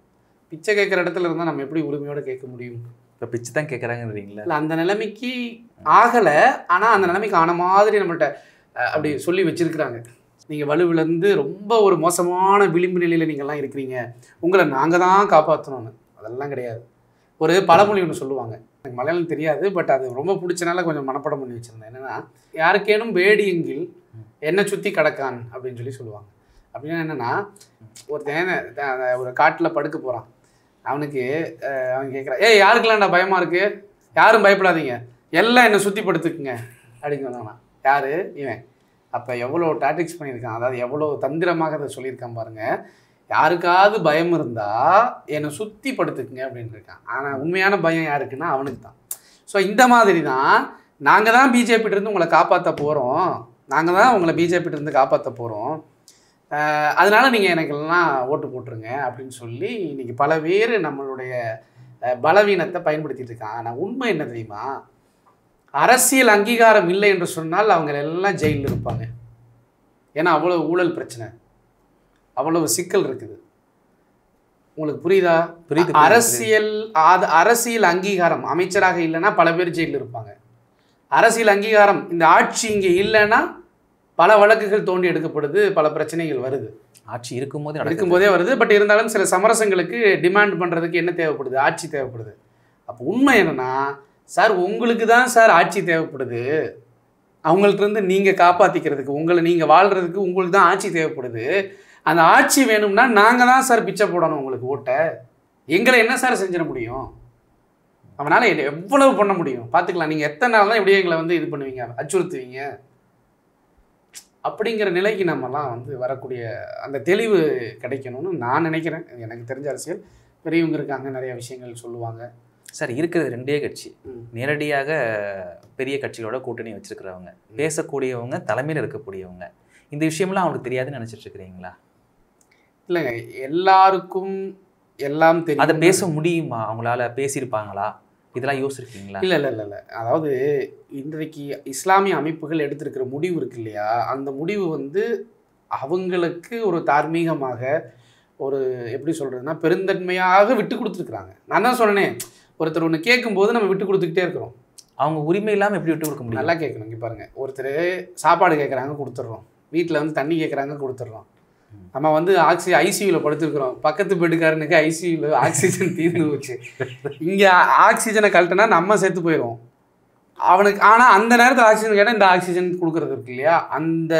Speaker 1: பிச்சை கேட்குற இடத்துல இருந்தால் நம்ம எப்படி உரிமையோடு கேட்க முடியும்?
Speaker 2: இப்போ பிச்சை தான் கேட்குறாங்கன்றீங்களா?
Speaker 1: இல்லை, அந்த நிலைமைக்கு ஆகலை, ஆனால் அந்த நிலைமைக்கு ஆன மாதிரி நம்மள்கிட்ட அப்படி சொல்லி வச்சுருக்குறாங்க. நீங்கள் வலுவிலேருந்து ரொம்ப ஒரு மோசமான விளிம்பு நிலையில் நீங்கள்லாம் இருக்கிறீங்க, உங்களை நாங்கள் தான் காப்பாற்றணும்னு. அதெல்லாம் கிடையாது. ஒரு பழமொழி ஒன்று சொல்லுவாங்க, எனக்கு மலையாளம் தெரியாது, பட் அது ரொம்ப பிடிச்சனால கொஞ்சம் மனப்பாடம் பண்ணி வச்சுருந்தேன். என்னென்னா, யாருக்கேனும் வேடியெங்கில் என்னை சுற்றி கிடக்கான் அப்படின்னு சொல்லுவாங்க. அப்படின்னா என்னென்னா, ஒரு காட்டில் படுக்க போகிறான், அவனுக்கு அவன் கேட்குறான், யாருக்கெல்லாம்டா பயமாக இருக்குது, யாரும் பயப்படாதீங்க, எல்லாம் என்னை சுற்றி படுத்துக்குங்க அப்படின்னு வந்தானா யார் இவன். அப்போ எவ்வளோ டாட்டிக்ஸ் பண்ணியிருக்கான், அதாவது எவ்வளோ தந்திரமாக அதை சொல்லியிருக்கான் பாருங்கள். யாருக்காவது பயம் இருந்தால் என்னை சுற்றி படுத்துக்குங்க அப்படின்னு இருக்கான். ஆனால் உண்மையான பயம் யாருக்குன்னா அவனுக்கு தான். ஸோ இந்த மாதிரி தான் நாங்கள் தான் பிஜேபிகிட்டேருந்து உங்களை காப்பாற்ற போகிறோம், நாங்கள் தான் உங்களை பிஜேபிகிட்டேருந்து காப்பாற்ற போகிறோம், அதனால் நீங்கள் எனக்கெல்லாம் ஓட்டு போட்டுருங்க அப்படின்னு சொல்லி இன்றைக்கி பல பேர் நம்மளுடைய பலவீனத்தை பயன்படுத்திகிட்டு இருக்காங்க. ஆனால் உண்மை என்ன தெரியுமா, அரசியல் அங்கீகாரம் இல்லை என்று சொன்னால் அவங்க எல்லாம் ஜெயிலில் இருப்பாங்க. ஏன்னா அவ்வளோ ஊழல் பிரச்சனை, அவ்வளவு சிக்கல் இருக்குது. உங்களுக்கு புரியுதா? அரசியல் அங்கீகாரம் அமைச்சராக இல்லைன்னா பல பேர் ஜெயிலில் இருப்பாங்க. அரசியல் அங்கீகாரம் இந்த ஆட்சி இங்கே இல்லைன்னா பல வழக்குகள் தோண்டி எடுக்கப்படுது, பல பிரச்சனைகள் வருது.
Speaker 2: ஆட்சி இருக்கும்போதே
Speaker 1: வருது. பட் இருந்தாலும் சில சமரசங்களுக்கு டிமாண்ட் பண்ணுறதுக்கு என்ன தேவைப்படுது? ஆட்சி தேவைப்படுது. அப்போ உண்மை என்னென்னா, சார் உங்களுக்கு தான் சார் ஆட்சி தேவைப்படுது, அவங்கள்ட்ட நீங்கள் காப்பாற்றிக்கிறதுக்கு, நீங்கள் வாழ்கிறதுக்கு உங்களுக்கு தான் ஆட்சி தேவைப்படுது. அந்த ஆட்சி வேணும்னா நாங்கள் தான் சார் பிச்சை போடணும் உங்களுக்கு ஓட்டை, எங்களை என்ன சார் செஞ்சிட முடியும்? அவனால் எவ்வளவு பண்ண முடியும் பார்த்துக்கலாம். நீங்கள் எத்தனை நாள் தான் இப்படியே எங்களை இது பண்ணுவீங்க, அச்சுறுத்துவீங்க? அப்படிங்கிற நிலைக்கு நம்மலாம் வரக்கூடிய அந்த தெளிவு கிடைக்கணும்னு நான் நினைக்கிறேன். எனக்கு தெரிஞ்ச அரசியல் பெரியவங்க இருக்காங்க, நிறைய விஷயங்கள் சொல்லுவாங்க.
Speaker 2: சார், இருக்கிறது 2 கட்சி, நேரடியாக பெரிய கட்சிகளோட கூட்டணி வச்சிருக்கிறவங்க, பேசக்கூடியவங்க, தலைமையில் இருக்கக்கூடியவங்க, இந்த விஷயம்லாம் அவங்களுக்கு தெரியாதுன்னு நினச்சிட்டு இருக்கிறீங்களா?
Speaker 1: இல்லைங்க, எல்லாருக்கும் எல்லாம் தெரியும்.
Speaker 2: அதை பேச முடியுமா? அவங்களால பேசியிருப்பாங்களா? இதெல்லாம் யோசிச்சிருக்கீங்களா?
Speaker 1: இல்லை. அதாவது இன்றைக்கு இஸ்லாமிய அமைப்புகள் எடுத்திருக்கிற முடிவு இருக்கு இல்லையா, அந்த முடிவு அவங்களுக்கு ஒரு தார்மீகமாக, ஒரு எப்படி சொல்கிறதுனா பெருந்தன்மையாக விட்டு கொடுத்துருக்குறாங்க. நான் தான் சொன்னேனே, ஒருத்தர் ஒன்று கேட்கும்போது நம்ம விட்டு கொடுத்துக்கிட்டே இருக்கிறோம்.
Speaker 2: அவங்க உரிமை இல்லாமல் எப்படி விட்டு கொடுக்க முடியும்?
Speaker 1: நல்லா கேட்கணும். இங்கே பாருங்கள், ஒருத்தர் சாப்பாடு கேட்குறாங்க கொடுத்துட்றோம், வீட்டில் தண்ணி கேட்குறாங்க கொடுத்துட்றோம், நம்ம ஐசியூவில் படுத்துருக்குறோம், பக்கத்து பெட்டுக்காரனுக்கு ஐசியூவில் ஆக்சிஜன் தீர்ந்து போச்சு, இங்கே ஆக்சிஜனை கழட்டினா நம்ம செத்து போயிடுவோம். அவனுக்கு. ஆனால் அந்த நேரத்தில் ஆக்சிஜன் கேட்டால் இந்த ஆக்சிஜன் கொடுக்கறது இருக்கு இல்லையா, அந்த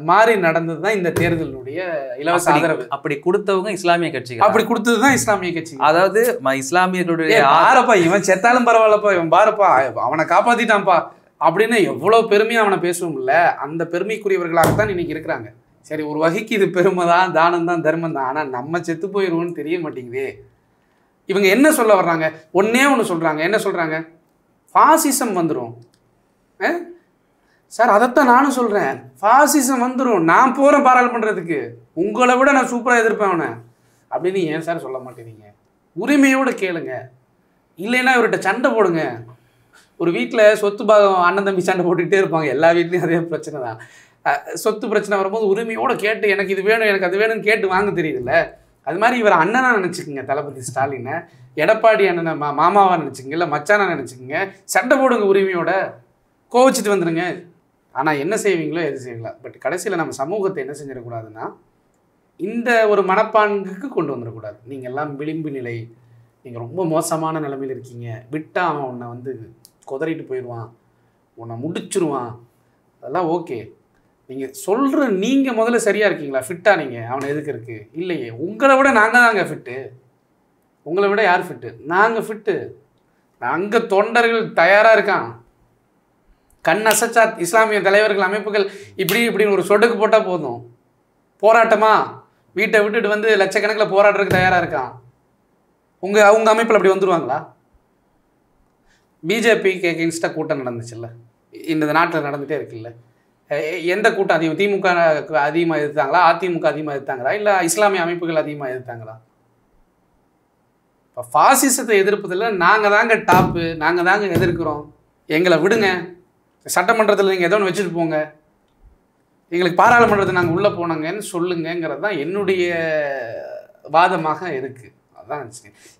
Speaker 1: மாதிரி நடந்தது தான் இந்த தேர்தலுடைய இலவச ஆதரவு.
Speaker 2: அப்படி கொடுத்தவங்க இஸ்லாமிய கட்சிகள்,
Speaker 1: அப்படி கொடுத்தது தான் இஸ்லாமிய கட்சி.
Speaker 2: அதாவது இஸ்லாமியர்களுடைய
Speaker 1: பாருப்பா இவன் செத்தாலும் பரவாயில்லப்பா, இவன் பாருப்பா அவனை காப்பாற்றிட்டான்ப்பா அப்படின்னு எவ்வளோ பெருமையாக அவனை பேசுவோம்ல, அந்த பெருமைக்குரியவர்களாகத்தான் இன்னைக்கு இருக்கிறாங்க. சரி, ஒரு வகைக்கு இது பெருமை தான், தானம் தான், தர்மம் தான். ஆனால் நம்ம செத்து போயிடுவோம்னு தெரிய மாட்டேங்குதே. இவங்க என்ன சொல்ல வர்றாங்க? ஒன்றே ஒன்று சொல்கிறாங்க. என்ன சொல்கிறாங்க? ஃபாசிசம் வந்துடும். சார் அதைத்தான் நானும் சொல்கிறேன், ஃபாசிசம் வந்துடும். நான் போகிறேன் பாராளுமன்றத்துக்கு, உங்களை விட நான் சூப்பராக எதிர்ப்பேன் அவனை அப்படின்னு ஏன் சார் சொல்ல மாட்டேறீங்க? உரிமையோடு கேளுங்க. இல்லைன்னா இவர்கிட்ட சண்டை போடுங்க. ஒரு வீட்டில் சொத்து பாகம் அண்ணன் தம்பி சண்டை போட்டுக்கிட்டே இருப்பாங்க. எல்லா வீட்லேயும் அதே பிரச்சனை தான். சொத்து பிரச்சனை வரும்போது உரிமையோடு கேட்டு எனக்கு இது வேணும் எனக்கு அது வேணும்னு கேட்டு வாங்க தெரியுதுல்ல. அது மாதிரி இவர் அண்ணனாக நினச்சிக்கோங்க, தளபதி ஸ்டாலினை. எடப்பாடி அண்ணனை மாமாவாக நினச்சிக்கங்க, இல்லை மச்சானா நினச்சிக்கோங்க. சண்டை போடுங்க, உரிமையோட கோவிச்சிட்டு வந்துடுங்க. ஆனால் என்ன செய்வீங்களோ எது செய்வீங்களா. பட் கடைசியில் நம்ம சமூகத்தை என்ன செஞ்சிடக்கூடாதுன்னா, இந்த ஒரு மனப்பான்குக்கு கொண்டு வந்துடக்கூடாது. நீங்கள் எல்லாம் விளிம்பு நிலை, நீங்கள் ரொம்ப மோசமான நிலைமையில் இருக்கீங்க, விட்டா அவன் உன்னை வந்து கொதறிட்டு போயிடுவான், உன்னை முடிச்சிருவான், அதெல்லாம் ஓகே. நீங்கள் சொல்கிற நீங்கள் முதல்ல சரியாக இருக்கீங்களா? ஃபிட்டாக நீங்கள் அவனை எதுக்கு இருக்கு? இல்லையே, உங்களை விட நாங்கள் தாங்க ஃபிட்டு. உங்களை விட யார் ஃபிட்டு? நாங்கள் ஃபிட்டு. நாங்கள் தொண்டர்கள் தயாராக இருக்கான். கண் அசைச்சா இஸ்லாமிய தலைவர்கள் அமைப்புகள் இப்படின்னு ஒரு சொடுக்கு போட்டால் போதும், போராட்டமா வீட்டை விட்டுட்டு வந்து லட்சக்கணக்கில் போராடுறதுக்கு தயாராக இருக்கான். அவங்க அமைப்பில் அப்படி வந்துடுவாங்களா? பிஜேபிக்கு எகென்ஸ்டாக கூட்டம் நடந்துச்சுல்ல, இந்த நாட்டில் நடந்துகிட்டே இருக்குல்ல. எந்த கூட்டம் அதிகம்? திமுக அதிகமாக எதிர்த்தாங்களா? அதிமுக அதிகமாக எதிர்த்தாங்களா? இல்லை இஸ்லாமிய அமைப்புகள் அதிகமாக எதிர்த்தாங்களா? இப்போ ஃபாசிசத்தை எதிர்ப்பதில் நாங்கள் தாங்க டாப்பு, நாங்கள் தாங்க எதிர்க்கிறோம், எங்களை விடுங்க, சட்டமன்றத்தில் நீங்கள் ஏதோ ஒன்று வச்சுட்டு போங்க, எங்களுக்கு பாராளுமன்றத்தை நாங்கள் உள்ளே போனாங்கன்னு சொல்லுங்கிறது தான் என்னுடைய வாதமாக இருக்குது. அதுதான்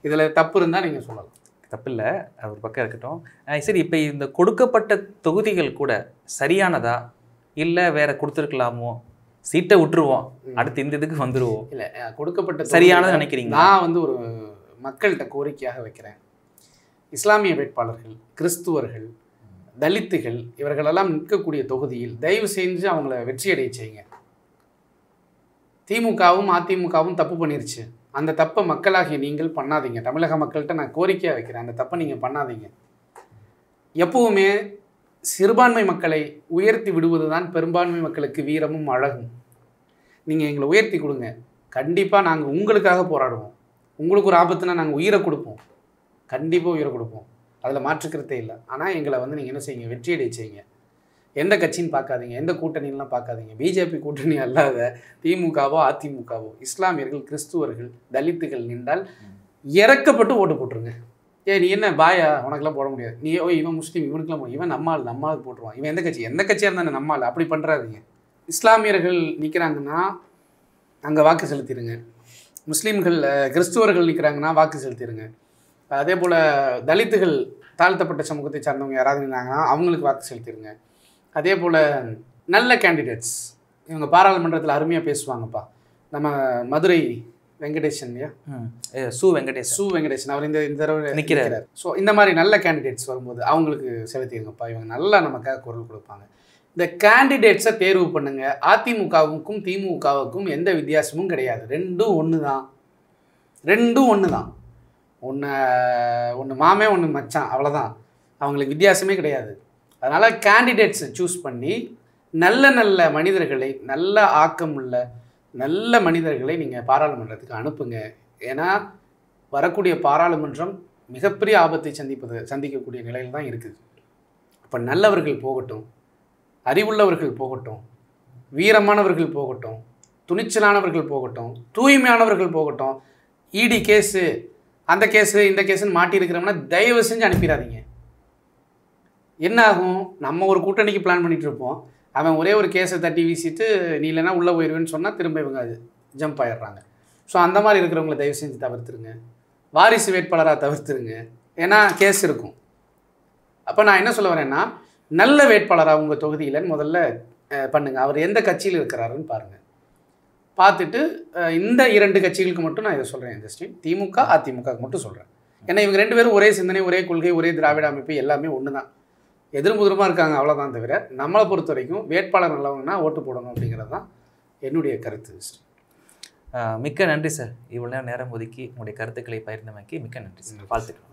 Speaker 1: இதில் தப்பு இருந்தால் நீங்கள் சொல்லலாம்.
Speaker 2: தப்பில்லை, ஒரு பக்கம் இருக்கட்டும். சரி, இப்போ இந்த கொடுக்கப்பட்ட தொகுதிகள் கூட சரியானதா, இல்லை வேற கொடுத்துருக்கலாமோ, சீட்டை விட்டுருவோம், அடுத்து இந்த இதுக்கு வந்துடுவோம்,
Speaker 1: இல்லை கொடுக்கப்பட்ட
Speaker 2: சரியானது நினைக்கிறீங்க?
Speaker 1: நான் வந்து ஒரு மக்கள்கிட்ட கோரிக்கையாக வைக்கிறேன். இஸ்லாமிய வேட்பாளர்கள், கிறிஸ்துவர்கள், தலித்துகள் இவர்களெல்லாம் நிற்கக்கூடிய தொகுதியில் தயவு செஞ்சு அவங்கள வெற்றியடைய செய்யுங்க. திமுகவும் அதிமுகவும் தப்பு பண்ணிருச்சு, அந்த தப்பை மக்களாகிய நீங்கள் பண்ணாதீங்க. தமிழக மக்கள்கிட்ட நான் கோரிக்கையாக வைக்கிறேன், அந்த தப்பை நீங்கள் பண்ணாதீங்க. எப்பவுமே சிறுபான்மை மக்களை உயர்த்தி விடுவது தான் பெரும்பான்மை மக்களுக்கு வீரமும் அழகும். நீங்கள் எங்களை உயர்த்தி கொடுங்க, கண்டிப்பாக நாங்கள் உங்களுக்காக போராடுவோம். உங்களுக்கு ஒரு ஆபத்துனா நாங்கள் உயிரை கொடுப்போம், கண்டிப்பாக உயிரை கொடுப்போம், அதில் மாற்றுக்கிறதே இல்லை. ஆனால் எங்களை வந்து நீங்கள் என்ன செய்யுங்க, வெற்றியடைய செய்யுங்க. எந்த கட்சின்னு பார்க்காதீங்க, எந்த கூட்டணிலாம் பார்க்காதீங்க. பிஜேபி கூட்டணி அல்லாத திமுகவோ அதிமுகவோ இஸ்லாமியர்கள், கிறிஸ்துவர்கள், தலித்துகள் நின்றால் இறக்கப்பட்டு ஓட்டு போட்டுருங்க. நீ என்ன பாயா, உனக்கெல்லாம் போட முடியாது, நீ இவன் முஸ்லீம், இவனுக்குலாம் போடும், இவன் நம்மால் போட்டுருவான், இவன் எந்த கட்சியாக இருந்தானே நம்மால், அப்படி பண்ணுறாதீங்க. இஸ்லாமியர்கள் நிற்கிறாங்கன்னா அங்கே வாக்கு செலுத்திடுங்க. முஸ்லீம்கள், கிறிஸ்துவர்கள் நிற்கிறாங்கன்னா வாக்கு செலுத்திடுங்க. அதே போல் தலித்துகள், தாழ்த்தப்பட்ட சமூகத்தை சார்ந்தவங்க யாராவது இருந்தாங்கன்னா அவங்களுக்கு வாக்கு செலுத்திடுங்க. அதே போல் நல்ல கேண்டிடேட்ஸ், இவங்க பாராளுமன்றத்தில் அருமையாக பேசுவாங்கப்பா. நம்ம மதுரை வெங்கடேசன், இல்லையா,
Speaker 2: சு வெங்கடேசன், அவர் இந்த தடவை
Speaker 1: நிற்கிறார். ஸோ இந்த மாதிரி நல்ல கேண்டிடேட்ஸ் வரும்போது அவங்களுக்கு செலுத்திடுங்கப்பா, இவங்க நல்லா நமக்காக குரல் கொடுப்பாங்க. இந்த கேண்டிடேட்ஸை தேர்வு பண்ணுங்க. அதிமுகவுக்கும் திமுகவுக்கும் எந்த வித்தியாசமும் கிடையாது, ரெண்டும் ஒன்று தான், ஒன்று மாமே ஒன்று மச்சான், அவ்வளோதான், அவங்களுக்கு வித்தியாசமே கிடையாது. அதனால் கேண்டிடேட்ஸை சூஸ் பண்ணி நல்ல மனிதர்களை, நல்ல ஆக்கம் உள்ள நல்ல மனிதர்களை நீங்கள் பாராளுமன்றத்துக்கு அனுப்புங்க. ஏன்னா வரக்கூடிய பாராளுமன்றம் மிகப்பெரிய ஆபத்தை சந்திக்கக்கூடிய நிலையில் தான் இருக்குது. அப்போ நல்லவர்கள் போகட்டும், அறிவுள்ளவர்கள் போகட்டும், வீரமானவர்கள் போகட்டும், துணிச்சலானவர்கள் போகட்டும், தூய்மையானவர்கள் போகட்டும். இடி கேஸு, அந்த கேஸு, இந்த கேஸுன்னு மாட்டியிருக்கிறோம்னா தயவு செஞ்சு அனுப்பிடாதீங்க. என்ன ஆகும், நம்ம ஒரு கூட்டணிக்கு பிளான் பண்ணிகிட்டு இருப்போம், அவன் ஒரே ஒரு கேஸை தட்டி வீசிட்டு நீ இல்லைன்னா உள்ளே போயிடுவேன்னு சொன்னால் திரும்ப இவங்க அது ஜம்ப் ஆகிடுறாங்க. ஸோ அந்த மாதிரி இருக்கிறவங்கள தயவு செஞ்சு தவிர்த்துருங்க. வாரிசு வேட்பாளராக தவிர்த்துருங்க, ஏன்னா கேஸ் இருக்கும். அப்போ நான் என்ன சொல்ல வரேன்னா, நல்ல வேட்பாளராக உங்கள் தொகுதியிலன்னு முதல்ல பண்ணுங்கள். அவர் எந்த கட்சியில் இருக்கிறாருன்னு பாருங்கள். பார்த்துட்டு இந்த 2 கட்சிகளுக்கு மட்டும் நான் இதை சொல்கிறேன், ஜஸ்டின் திமுக அதிமுகவுக்கு மட்டும் சொல்கிறேன். ஏன்னா இவங்க 2 பேரும் ஒரே சிந்தனை, ஒரே கொள்கை, ஒரே திராவிட அமைப்பு, எல்லாமே ஒன்று தான். எதிர்முதிரமாக இருக்காங்க, அவ்வளோதான். தவிர நம்மளை பொறுத்த வரைக்கும் வேட்பாளர் நல்லவங்கன்னா ஓட்டு போடணும் அப்படிங்கிறது தான் என்னுடைய கருத்து.
Speaker 2: மிக்க நன்றி சார். இவ்வளோ நேரம் ஒதுக்கி உங்களுடைய கருத்துக்களை பகிர்ந்தமைக்கு மிக்க நன்றி சார். வாழ்த்துக்கள்.